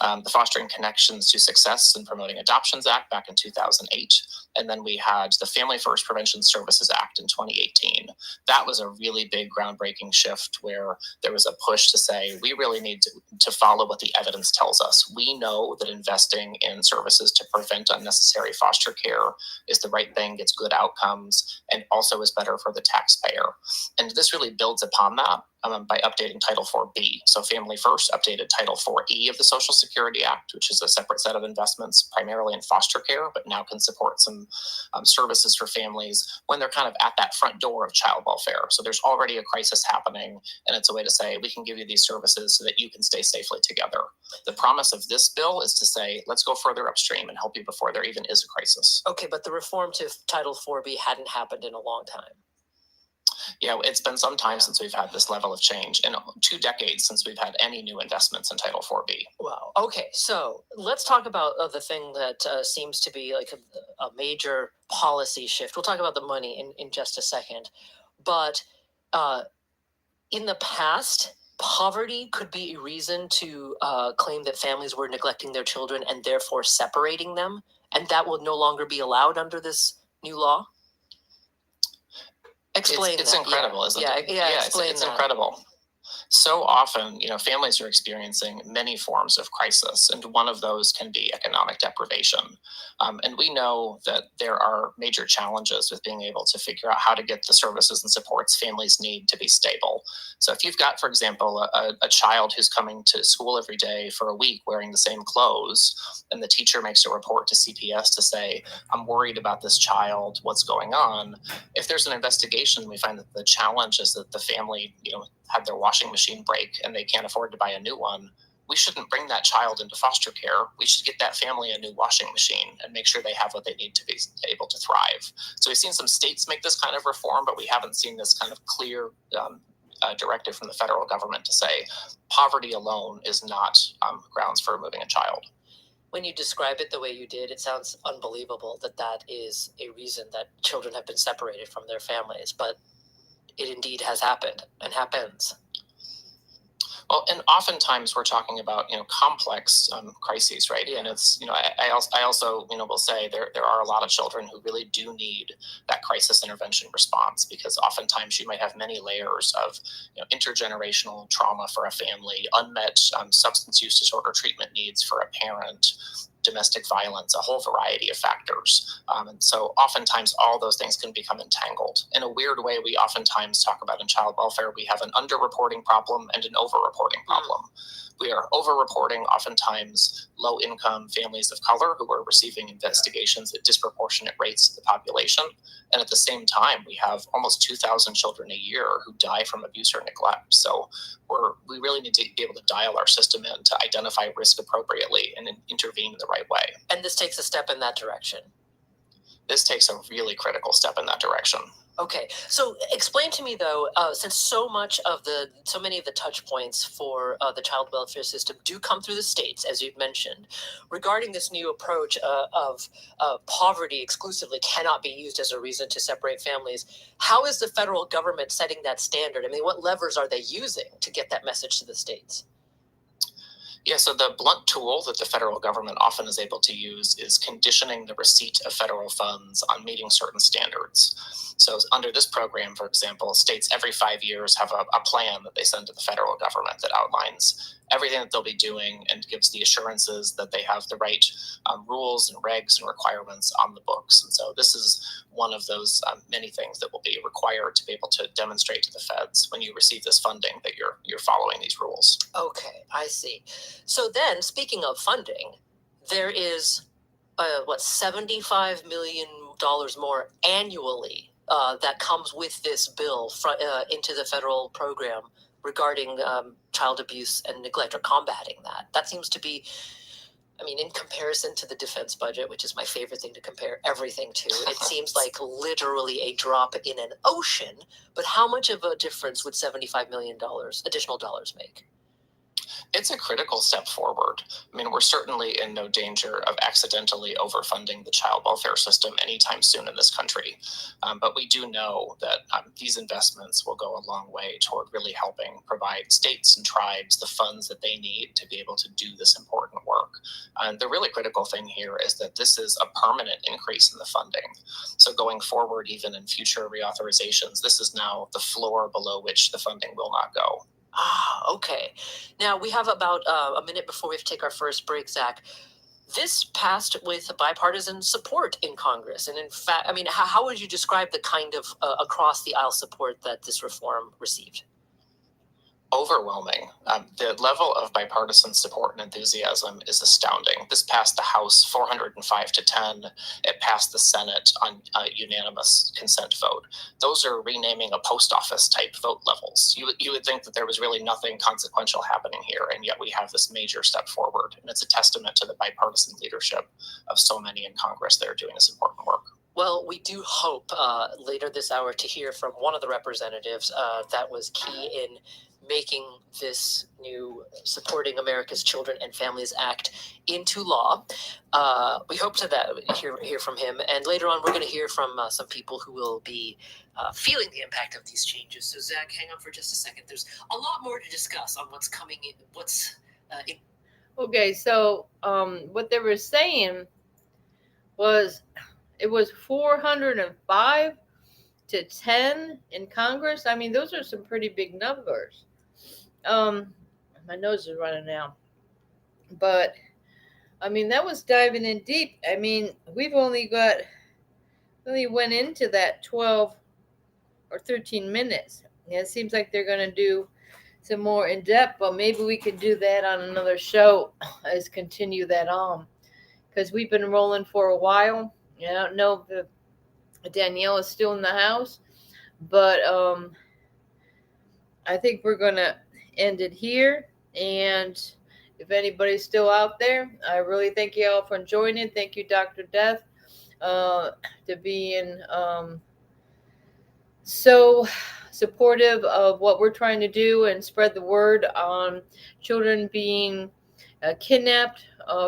the Fostering Connections to Success and Promoting Adoptions Act back in 2008. And then we had the Family First Prevention Services Act in 2018. That was a really big groundbreaking shift where there was a push to say, we really need to follow what the evidence tells us. We know that investing in services to prevent unnecessary foster care is the right thing, gets good outcomes, and also is better for the taxpayer. And this really builds upon that by updating Title 4B. So Family First updated Title 4E of the Social Security Act, which is a separate set of investments primarily in foster care, but now can support some services for families when they're kind of at that front door of child welfare. So there's already a crisis happening, and it's a way to say, we can give you these services so that you can stay safely together. The promise of this bill is to say, let's go further upstream and help you before there even is a crisis. Okay, but the reform to Title 4B hadn't happened in a long time. Yeah, it's been some time since we've had this level of change, and 2 decades since we've had any new investments in Title 4B. Wow. Okay, so let's talk about the thing that seems to be like a major policy shift. We'll talk about the money in just a second. But in the past, poverty could be a reason to claim that families were neglecting their children and therefore separating them, and that will no longer be allowed under this new law? Explain It's that. incredible, Yeah. isn't Yeah, it? yeah, explain It's that. incredible. So often, families are experiencing many forms of crisis, and one of those can be economic deprivation. And we know that there are major challenges with being able to figure out how to get the services and supports families need to be stable. So if you've got, for example, a child who's coming to school every day for a week wearing the same clothes, and the teacher makes a report to CPS to say, I'm worried about this child, what's going on? If there's an investigation, we find that the challenge is that the family, had their washing machine break and they can't afford to buy a new one. We shouldn't bring that child into foster care. We should get that family a new washing machine and make sure they have what they need to be able to thrive. So we've seen some states make this kind of reform, but we haven't seen this kind of clear directive from the federal government to say poverty alone is not grounds for removing a child. When you describe it the way you did, it sounds unbelievable that is a reason that children have been separated from their families, but it indeed has happened and happens. Well, and oftentimes we're talking about complex crises, right? Yeah. And it's I also will say there are a lot of children who really do need that crisis intervention response, because oftentimes you might have many layers of intergenerational trauma for a family, unmet substance use disorder treatment needs for a parent, domestic violence, a whole variety of factors. And so oftentimes all those things can become entangled. In a weird way, we oftentimes talk about in child welfare, we have an underreporting problem and an overreporting problem. We are overreporting oftentimes low-income families of color who are receiving investigations at disproportionate rates to the population. And at the same time, we have almost 2,000 children a year who die from abuse or neglect. So we really need to be able to dial our system in to identify risk appropriately and intervene in the right way. And this takes a step in that direction. This takes a really critical step in that direction. Okay, so explain to me though, since so many of the touch points for the child welfare system do come through the states, as you've mentioned, regarding this new approach of poverty exclusively cannot be used as a reason to separate families. How is the federal government setting that standard? I mean, what levers are they using to get that message to the states? Yeah, so the blunt tool that the federal government often is able to use is conditioning the receipt of federal funds on meeting certain standards. So under this program, for example, states every 5 years have a plan that they send to the federal government that outlines everything that they'll be doing and gives the assurances that they have the right rules and regs and requirements on the books. And so this is one of those many things that will be required to be able to demonstrate to the feds when you receive this funding that you're following these rules. Okay, I see. So then, speaking of funding, there is $75 million more annually that comes with this bill into the federal program regarding child abuse and neglect, or combating that. That seems to be, I mean, in comparison to the defense budget, which is my favorite thing to compare everything to, it seems like literally a drop in an ocean. But how much of a difference would $75 million additional dollars make? It's a critical step forward. I mean, we're certainly in no danger of accidentally overfunding the child welfare system anytime soon in this country. But we do know that these investments will go a long way toward really helping provide states and tribes the funds that they need to be able to do this important work. And the really critical thing here is that this is a permanent increase in the funding. So going forward, even in future reauthorizations, this is now the floor below which the funding will not go. Ah, okay. Now we have about a minute before we have to take our first break, Zach. This passed with bipartisan support in Congress. And in fact, I mean, how would you describe the kind of across the aisle support that this reform received? Overwhelming. The level of bipartisan support and enthusiasm is astounding. This passed the House 405 to 10. It passed the Senate on a unanimous consent vote. Those are renaming a post office type vote levels. You would think that there was really nothing consequential happening here, and yet we have this major step forward. And it's a testament to the bipartisan leadership of so many in Congress that are doing this important work. Well, we do hope later this hour to hear from one of the representatives that was key in making this new Supporting America's Children and Families Act into law. We hope to hear from him. And later on, we're going to hear from some people who will be feeling the impact of these changes. So, Zach, hang on for just a second. There's a lot more to discuss on what's coming in. Okay, so what they were saying was it was 405 to 10 in Congress. I mean, those are some pretty big numbers. My nose is running now. But, I mean, that was diving in deep. I mean, we've only went into that 12 or 13 minutes. Yeah, it seems like they're going to do some more in depth, but maybe we could do that on another show as continue that on. Because we've been rolling for a while. I don't know if Danielle is still in the house, but I think we're going to end it here. And if anybody's still out there, I really thank you all for joining. Thank you, Dr. Death, to being so supportive of what we're trying to do and spread the word on children being kidnapped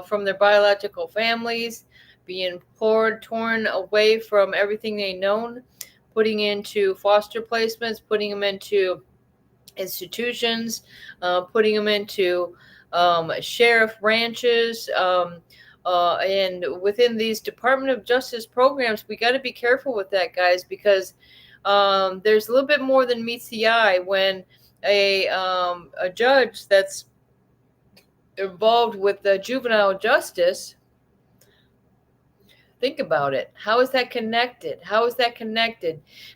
from their biological families, being torn away from everything they known, putting into foster placements, putting them into institutions, putting them into sheriff ranches, and within these Department of Justice programs. We got to be careful with that, guys, because there's a little bit more than meets the eye when a judge that's involved with the juvenile justice. Think about it. How is that connected?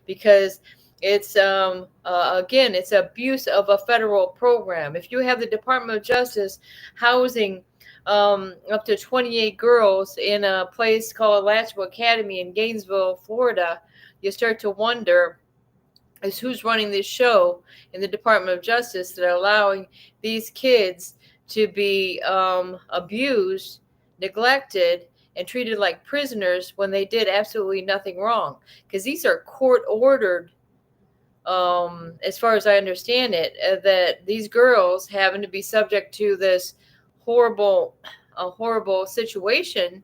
Because it's again, it's abuse of a federal program. If you have the Department of Justice housing up to 28 girls in a place called Latchville Academy in Gainesville, Florida, you start to wonder is who's running this show in the Department of Justice that are allowing these kids to be abused, neglected, and treated like prisoners when they did absolutely nothing wrong. Because these are court-ordered, as far as I understand it, that these girls having to be subject to this horrible situation.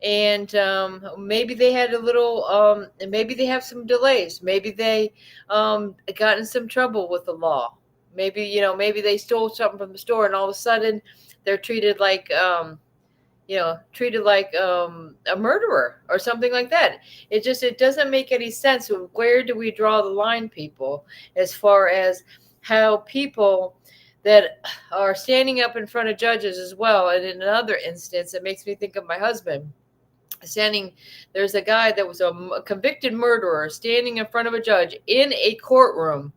And maybe they had a little, maybe they have some delays. Maybe they got in some trouble with the law. Maybe they stole something from the store, and all of a sudden they're treated like a murderer or something like that. It doesn't make any sense. Where do we draw the line, people, as far as how people that are standing up in front of judges as well? And in another instance, it makes me think of my husband. There's a guy that was a convicted murderer standing in front of a judge in a courtroom,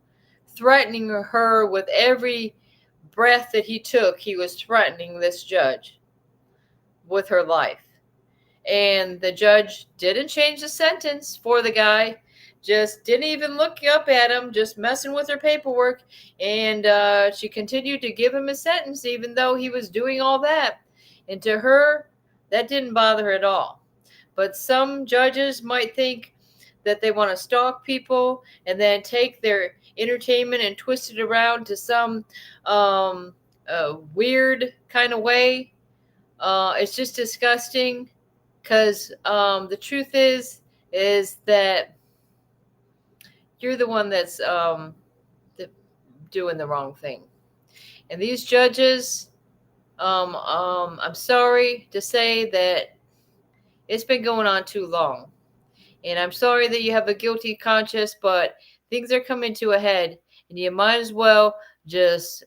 threatening her with every breath that he took. He was threatening this judge with her life. And the judge didn't change the sentence for the guy, just didn't even look up at him, just messing with her paperwork. And she continued to give him a sentence, even though he was doing all that. And to her, that didn't bother her at all. But some judges might think that they want to stalk people and then take their entertainment and twist it around to some weird kind of way. It's just disgusting, because the truth is that you're the one that's doing the wrong thing. And these judges, I'm sorry to say that it's been going on too long. And I'm sorry that you have a guilty conscience, but things are coming to a head, and you might as well just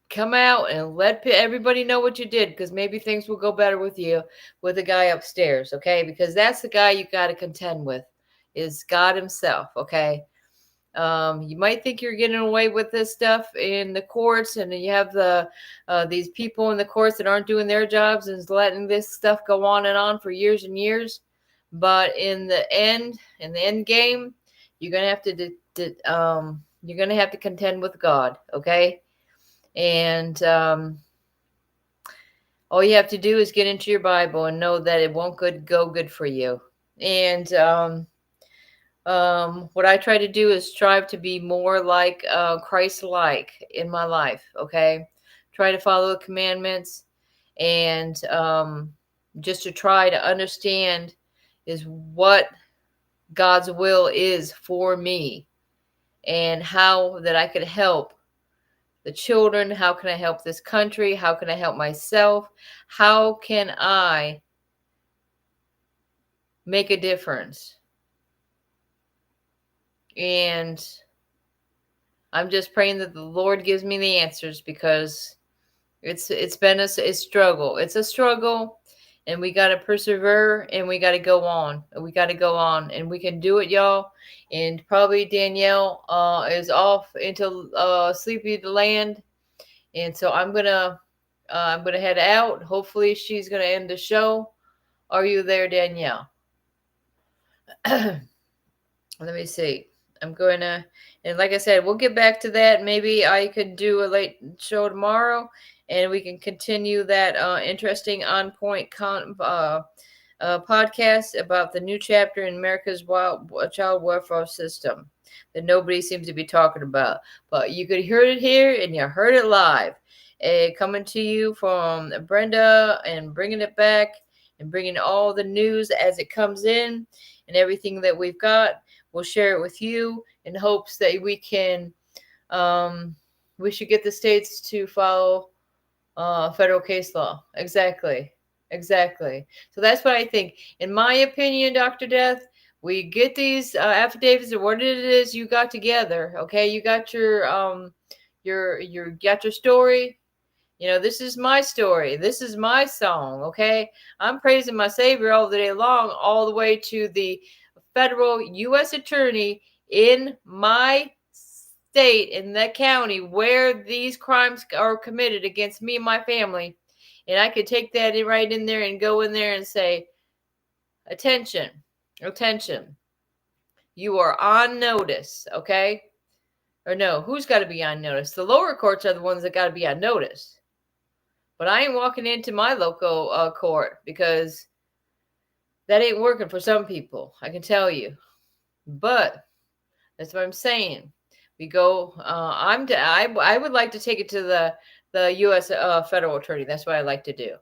come out and let everybody know what you did, because maybe things will go better with you, with the guy upstairs, okay? Because that's the guy you got to contend with, is God himself, okay? You might think you're getting away with this stuff in the courts, and you have these people in the courts that aren't doing their jobs and letting this stuff go on and on for years and years. But in the end game, you're gonna have to contend with God, okay? And all you have to do is get into your Bible and know that it won't go good for you. And what I try to do is strive to be more like Christ-like in my life. Okay, try to follow the commandments, and just to try to understand is what God's will is for me, and how that I could help the children. How can I help this country? How can I help myself? How can I make a difference? And I'm just praying that the Lord gives me the answers, because it's been a struggle. It's a struggle, and we got to persevere, and we got to go on. We got to go on, and we can do it, y'all. And probably Danielle is off into sleepy land, and so I'm gonna head out. Hopefully, she's gonna end the show. Are you there, Danielle? Let me see. I'm going to, and like I said, we'll get back to that. Maybe I could do a late show tomorrow, and we can continue that interesting on point podcast about the new chapter in America's child welfare system that nobody seems to be talking about. But you could hear it here, and you heard it live. Coming to you from Brenda, and bringing it back, and bringing all the news as it comes in, and everything that we've got. We'll share it with you in hopes that we can, we should get the states to follow federal case law. Exactly. So that's what I think. In my opinion, Dr. Death, we get these affidavits or what it is you got together. Okay, you got your got your story. You know, this is my story. This is my song. Okay, I'm praising my Savior all the day long, all the way to the federal U.S. attorney in my state, in that county where these crimes are committed against me and my family. And I could take that right in there and go in there and say, attention, you are on notice. Okay, or no, who's got to be on notice? The lower courts are the ones that got to be on notice. But I ain't walking into my local court, because that ain't working for some people, I can tell you. But that's what I'm saying. We go. I would like to take it to the U.S. Federal attorney. That's what I like to do.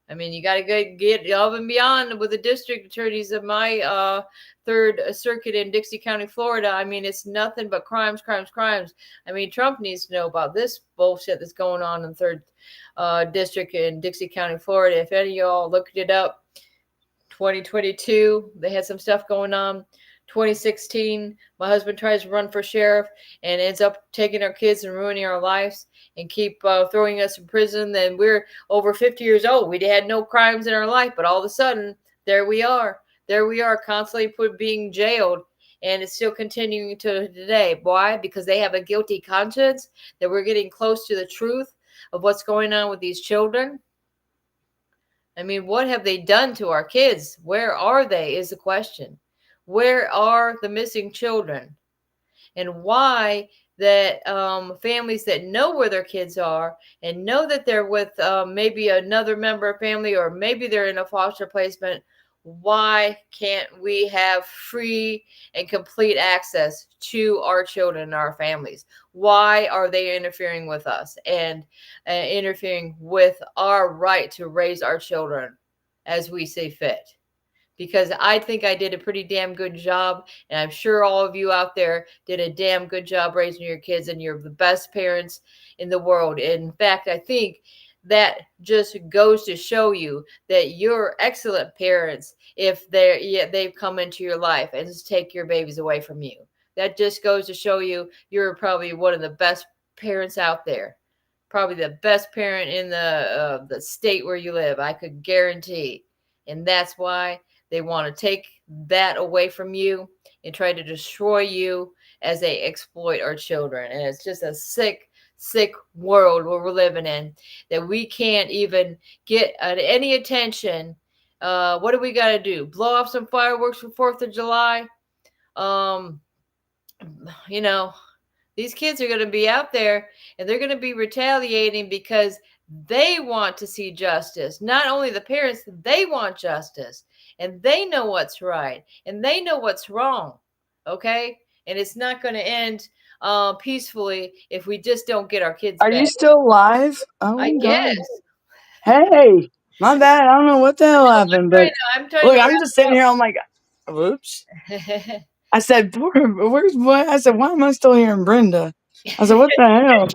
I mean, you got to get above and beyond with the district attorneys of my Third Circuit in Dixie County, Florida. I mean, it's nothing but crimes. I mean, Trump needs to know about this bullshit that's going on in Third District in Dixie County, Florida. If any of y'all looked it up, 2022, they had some stuff going on. 2016, my husband tries to run for sheriff and ends up taking our kids and ruining our lives and keep throwing us in prison. Then we're over 50 years old. We had no crimes in our life, but all of a sudden, there we are, constantly being jailed, and it's still continuing to today. Why? Because they have a guilty conscience, that we're getting close to the truth of what's going on with these children. I mean, what have they done to our kids? Where are they is the question. Where are the missing children? And why that families that know where their kids are and know that they're with maybe another member of family, or maybe they're in a foster placement, why can't we have free and complete access to our children and our families? Why are they interfering with us and interfering with our right to raise our children as we see fit? Because I think I did a pretty damn good job, and I'm sure all of you out there did a damn good job raising your kids, and you're the best parents in the world. In fact, I think that just goes to show you that you're excellent parents if they've come into your life and just take your babies away from you. That just goes to show you you're probably one of the best parents out there. Probably the best parent in the state where you live, I could guarantee. And that's why they want to take that away from you and try to destroy you as they exploit our children. And it's just a sick world where we're living in, that we can't even get any attention. What do we got to do? Blow off some fireworks for 4th of July? You know, these kids are going to be out there, and they're going to be retaliating because They want to see justice. Not only the parents, they want justice. And they know what's right. And they know what's wrong. Okay? And it's not going to end peacefully if we just don't get our kids Are back. you still live? Oh I my guess. God. Hey, my bad. I don't know what the hell happened, but I'm trying look, to I'm just sitting here. I'm like, whoops. I said, where's what? I said, why am I still hearing Brenda? I said, what the hell?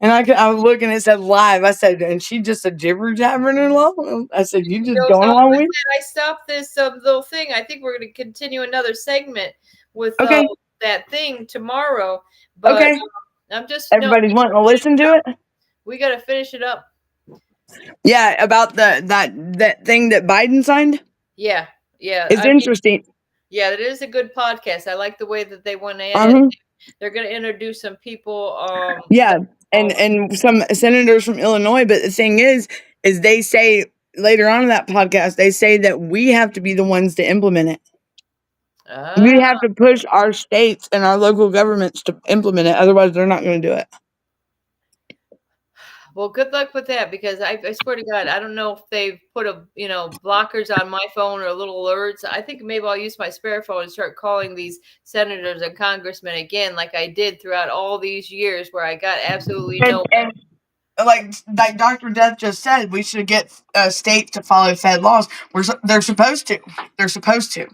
And I was looking, it said live. I said, and she just a jibber jabbering along. I said, you just going along with? I stopped this little thing. I think we're going to continue another segment with Okay. that thing tomorrow. But Okay. I'm just Everybody's wanting to listen to it. We got to finish it up. Yeah, about that thing that Biden signed. Yeah, It's interesting. Yeah, that is a good podcast. I like the way that they went in. Uh-huh. They're going to introduce some people. Yeah, and some senators from Illinois. But the thing is they say later on in that podcast, they say that we have to be the ones to implement it. We have to push our states and our local governments to implement it. Otherwise, they're not going to do it. Well, good luck with that, because I swear to God, I don't know if they've put blockers on my phone or little alerts. I think maybe I'll use my spare phone and start calling these senators and congressmen again, like I did throughout all these years, where I got absolutely no. And like Dr. Death just said, we should get states to follow Fed laws. They're supposed to. They're supposed to,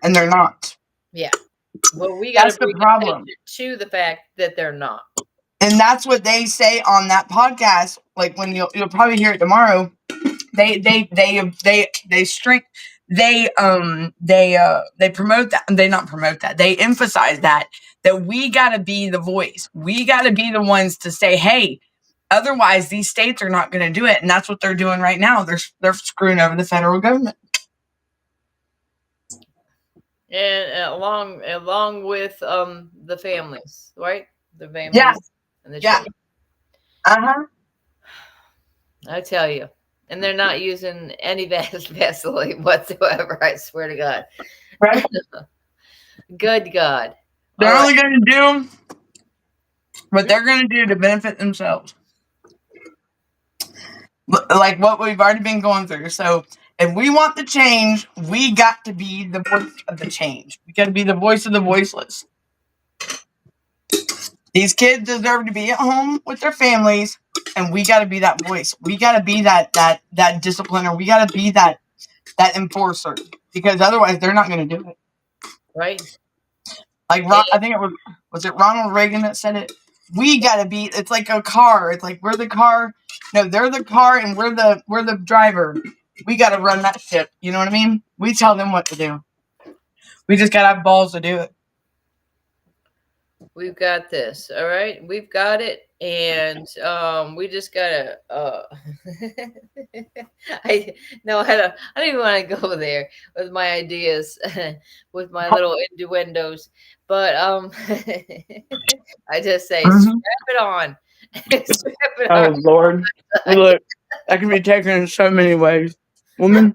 and they're not. Yeah. Well, we got to bring attention to the fact that they're not. And that's what they say on that podcast. Like when you'll probably hear it tomorrow. They promote that. They not promote that. They emphasize that we got to be the voice. We got to be the ones to say, hey, otherwise these states are not going to do it. And that's what they're doing right now. They're screwing over the federal government. And along with the families, right? The families. Yeah. And the children. Uh-huh. I tell you. And they're not using any Vaseline whatsoever, I swear to God. Right. Good God. They're only going to do what they're going to do to benefit themselves. Like what we've already been going through. So if we want the change, we got to be the voice of the change. We got to be the voice of the voiceless. These kids deserve to be at home with their families, and we got to be that voice. We got to be that discipliner. We got to be that enforcer, because otherwise they're not going to do it. Right. Like I think it was it Ronald Reagan that said it. We got to be. It's like a car. It's like we're the car. No, they're the car, and we're the driver. We got to run that ship. You know what I mean? We tell them what to do. We just got to have balls to do it. We've got this, all right? We've got it, and we just gotta. I don't even want to go there with my ideas, with my little innuendos. But I just say, strap it on. Strap it on. Oh Lord, look, that can be taken in so many ways. Woman,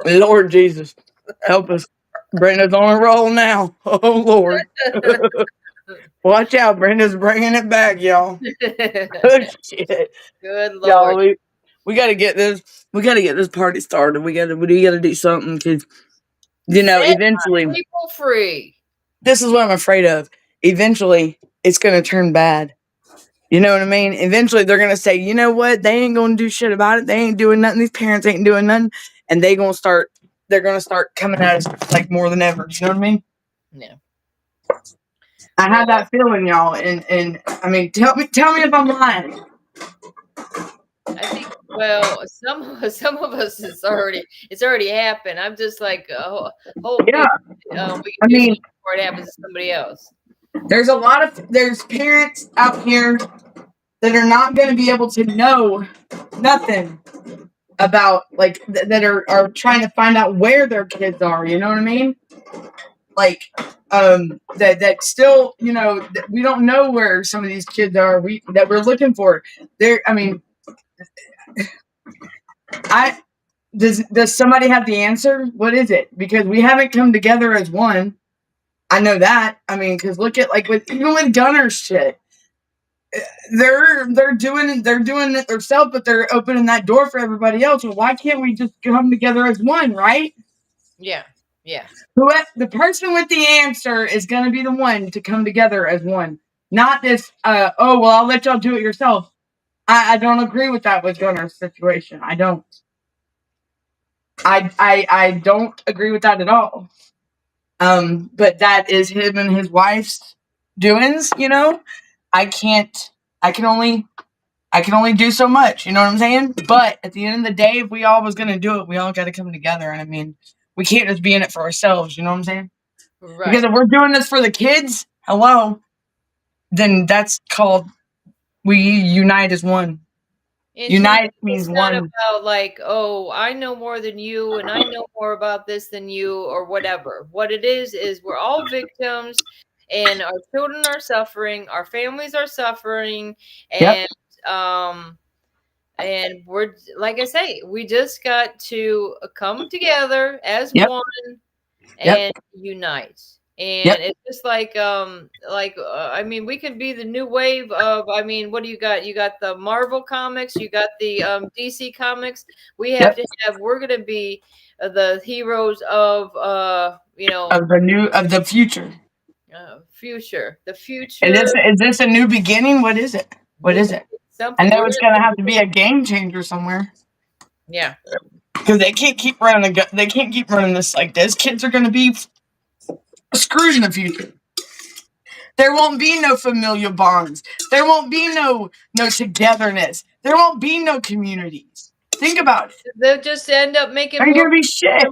Lord Jesus, help us. Brenda's on a roll now. Oh Lord. Watch out, Brenda's bringing it back, y'all. Good shit. Good Lord. Y'all, we got to get this. We got to get this party started. We got to do something, because eventually people free. This is what I'm afraid of. Eventually, it's going to turn bad. You know what I mean? Eventually, they're going to say, you know what? They ain't going to do shit about it. They ain't doing nothing. These parents ain't doing nothing, and they're going to start coming at us like more than ever. You know what I mean? Yeah. I have that feeling, y'all, and I mean, tell me if I'm lying. I think, well, some of us it's already happened. I'm just like, Yeah. we can do something before it happens to somebody else. There's parents out here that are not going to be able to know nothing about, like, that are trying to find out where their kids are. You know what I mean? Like, that still, we don't know where some of these kids are. That we're looking for. Does somebody have the answer? What is it? Because we haven't come together as one. I know that. I mean, because look at, like, even with Gunner's shit. they're doing it themselves, but they're opening that door for everybody else. Well, why can't we just come together as one, right? Yeah. Yeah. The person with the answer is going to be the one to come together as one, not this. Oh well, I'll let y'all do it yourself. I don't agree with that with Gunner's situation. I don't. I don't agree with that at all. But that is him and his wife's doings. I can only do so much. You know what I'm saying? But at the end of the day, if we all was gonna do it, we all got to come together. And I mean, we can't just be in it for ourselves. You know what I'm saying? Right. Because if we're doing this for the kids, then that's called we unite as one. And Unite it's means not one. about like, oh, I know more than you and I know more about this than you or whatever. What it is we're all victims and our children are suffering, our families are suffering, Yep. and we're, like I say, we just got to come together as Yep. one Yep. and unite. And Yep. it's just like I mean, we could be the new wave of, I mean, what do you got? You got the Marvel comics, you got the DC comics. We have Yep. we're gonna be the heroes of Of the future. future. The Is future. this a new beginning? What is it? What is it? I Something know we're it's gonna have to be a game changer somewhere. Yeah. Because they can't keep running they can't keep running this like this. Kids are gonna be screwed in the future. There won't be no familial bonds. There won't be no togetherness. There won't be no communities. Think about it. They'll just end up making Ain't more gonna be shit.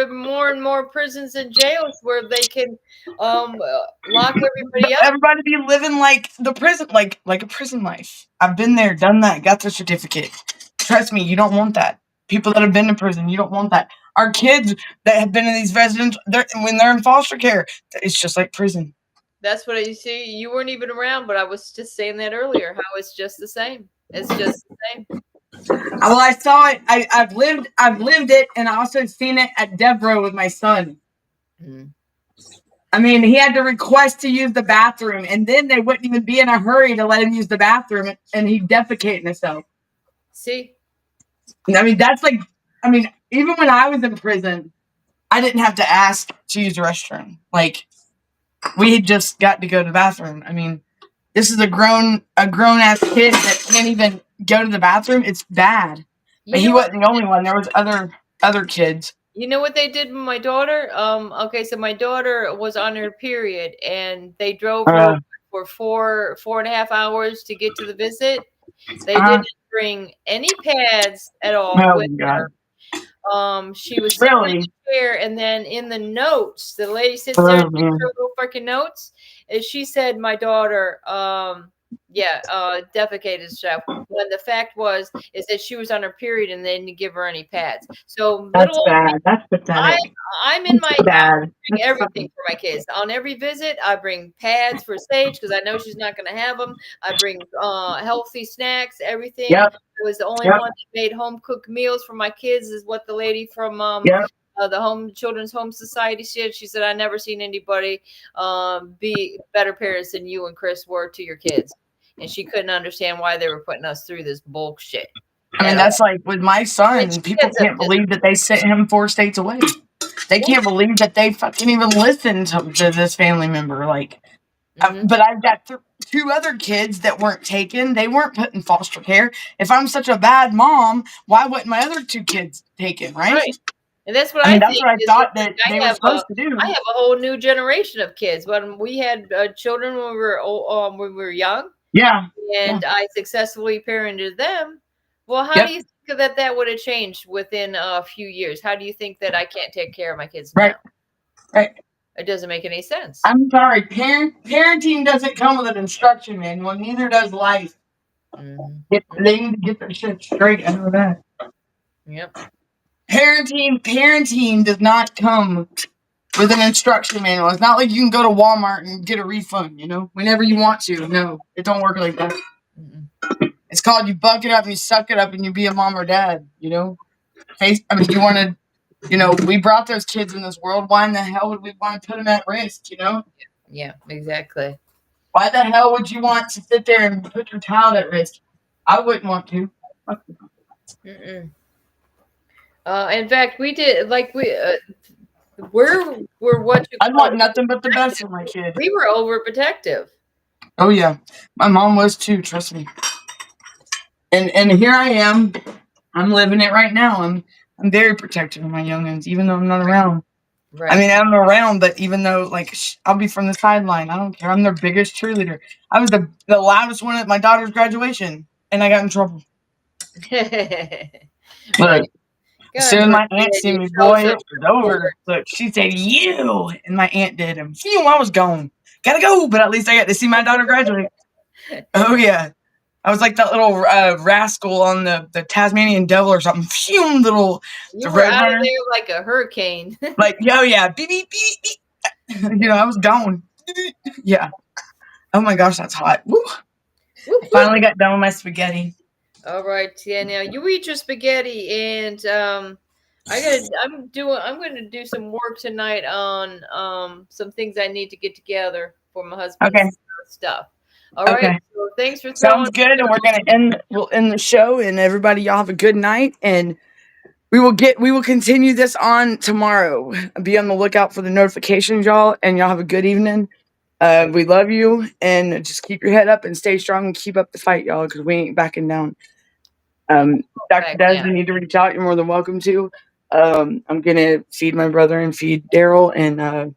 more and more prisons and jails where they can lock everybody up. Everybody be living like the prison, like a prison life. I've been there, done that, got the certificate. Trust me, you don't want that. People that have been to prison, you don't want that. Our kids that have been in these residents, when they're in foster care, it's just like prison. That's what you see. You weren't even around, but I was just saying that earlier. How it's just the same. It's just the same. Well, I saw it. I've lived it, and I also seen it at Devereaux with my son. Mm. I mean, he had to request to use the bathroom, and then they wouldn't even be in a hurry to let him use the bathroom, and he'd defecate in himself. See? I mean, even when I was in prison, I didn't have to ask to use the restroom. Like, we had just got to go to the bathroom. I mean, this is a grown ass kid that can't even go to the bathroom. It's bad. But he wasn't the only one. There was other kids. You know what they did with my daughter? Okay, so my daughter was on her period, and they drove her for 4.5 hours to get to the visit. They didn't bring any pads at all with her. She was sitting in the chair, and then in the notes, the lady sits there and takes her little freaking notes, and she said, "My daughter, defecated stuff." When the fact is that she was on her period, and they didn't give her any pads. So That's bad. That's pathetic. I'm in my bad. bring everything for my kids. On every visit, I bring pads for Sage because I know she's not going to have them. I bring healthy snacks, everything. Yep. I was the only one that made home cooked meals for my kids, is what the lady from the Children's Home Society said. She said, "I never seen anybody be better parents than you and Chris were to your kids." And she couldn't understand why they were putting us through this bullshit. I mean, that's like with my son. People can't believe that they sent him 4 states away. They can't believe that they fucking even listened to this family member. Like, but I've got 2 other kids that weren't taken. They weren't put in foster care. If I'm such a bad mom, why wouldn't my other 2 kids taken? Right? And that's what I thought that they were supposed to do. I have a whole new generation of kids. When we had children when we were young, and I successfully parented them. Well, how do you think that would have changed within a few years? How do you think that I can't take care of my kids now? Right. It doesn't make any sense. I'm sorry. Parenting doesn't come with an instruction manual. Neither does life. They need to get their shit straight. I know that. Yep. Parenting does not come with an instruction manual. It's not like you can go to Walmart and get a refund, whenever you want to. No, it don't work like that. It's called you buck it up and you suck it up and you be a mom or dad, you want to, we brought those kids in this world. Why in the hell would we want to put them at risk, Yeah, exactly. Why the hell would you want to sit there and put your child at risk? I wouldn't want to. Mm-mm. In fact, we did we're what you I call want nothing but the best for my kid. we were overprotective. Oh yeah, my mom was too. Trust me. And here I am. I'm living it right now. I'm very protective of my youngins, even though I'm not around. Right. I mean, I'm around, but even though I'll be from the sideline, I don't care. I'm their biggest cheerleader. I was the loudest one at my daughter's graduation, and I got in trouble. Look, as soon as my aunt seen me, boy, it was over. Look, she said, "You," and my aunt did him. Phew, I was gone. Gotta go, but at least I got to see my daughter graduate. Oh yeah, I was like that little rascal on the Tasmanian Devil or something. Phew, little You the were Red out Runner. of there like a hurricane. Like, yo, yeah, beep, beep, beep, beep. You know, I was gone. Yeah. Oh my gosh, that's hot. Woo. I finally got done with my spaghetti. All right, yeah. Now you eat your spaghetti, and I'm gonna do some work tonight on some things I need to get together for my husband's stuff. All right. Okay. So thanks for Sounds good, and we'll end the show, and everybody, y'all have a good night, and we will continue this on tomorrow. Be on the lookout for the notifications, y'all, and y'all have a good evening. We love you, and just keep your head up and stay strong and keep up the fight, y'all, because we ain't backing down. Dr. Des, you need to reach out. You're more than welcome to. I'm gonna feed my brother and feed Daryl, and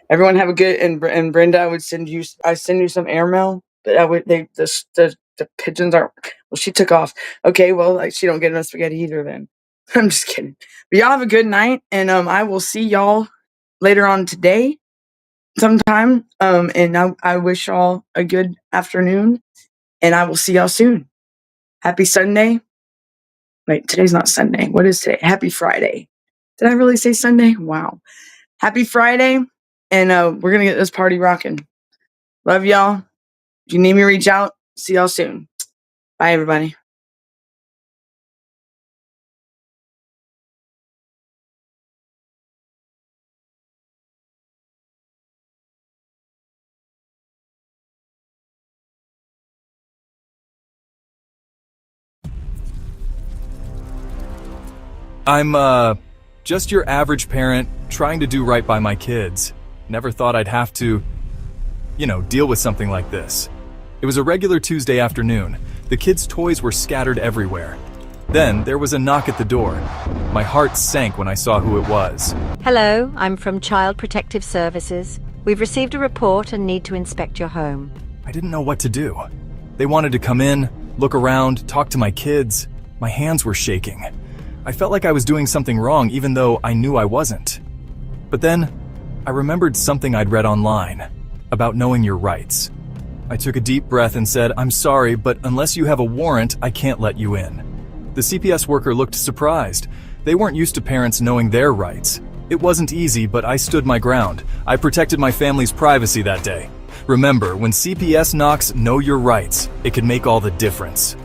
everyone have a good. And Brenda, I send you some airmail, but the pigeons aren't. Well, she took off. Okay, well, she don't get enough spaghetti either. Then I'm just kidding. But y'all have a good night, and I will see y'all later on today, sometime. And I wish y'all a good afternoon, and I will see y'all soon. Happy Sunday. Wait, today's not Sunday. What is today? Happy Friday. Did I really say Sunday? Wow. Happy Friday. And we're going to get this party rocking. Love y'all. If you need me, reach out. See y'all soon. Bye, everybody. I'm just your average parent trying to do right by my kids. Never thought I'd have to, deal with something like this. It was a regular Tuesday afternoon. The kids' toys were scattered everywhere. Then there was a knock at the door. My heart sank when I saw who it was. Hello, I'm from Child Protective Services. We've received a report and need to inspect your home. I didn't know what to do. They wanted to come in, look around, talk to my kids. My hands were shaking. I felt like I was doing something wrong even though I knew I wasn't. But then, I remembered something I'd read online about knowing your rights. I took a deep breath and said, "I'm sorry, but unless you have a warrant, I can't let you in." The CPS worker looked surprised. They weren't used to parents knowing their rights. It wasn't easy, but I stood my ground. I protected my family's privacy that day. Remember, when CPS knocks, know your rights. It can make all the difference.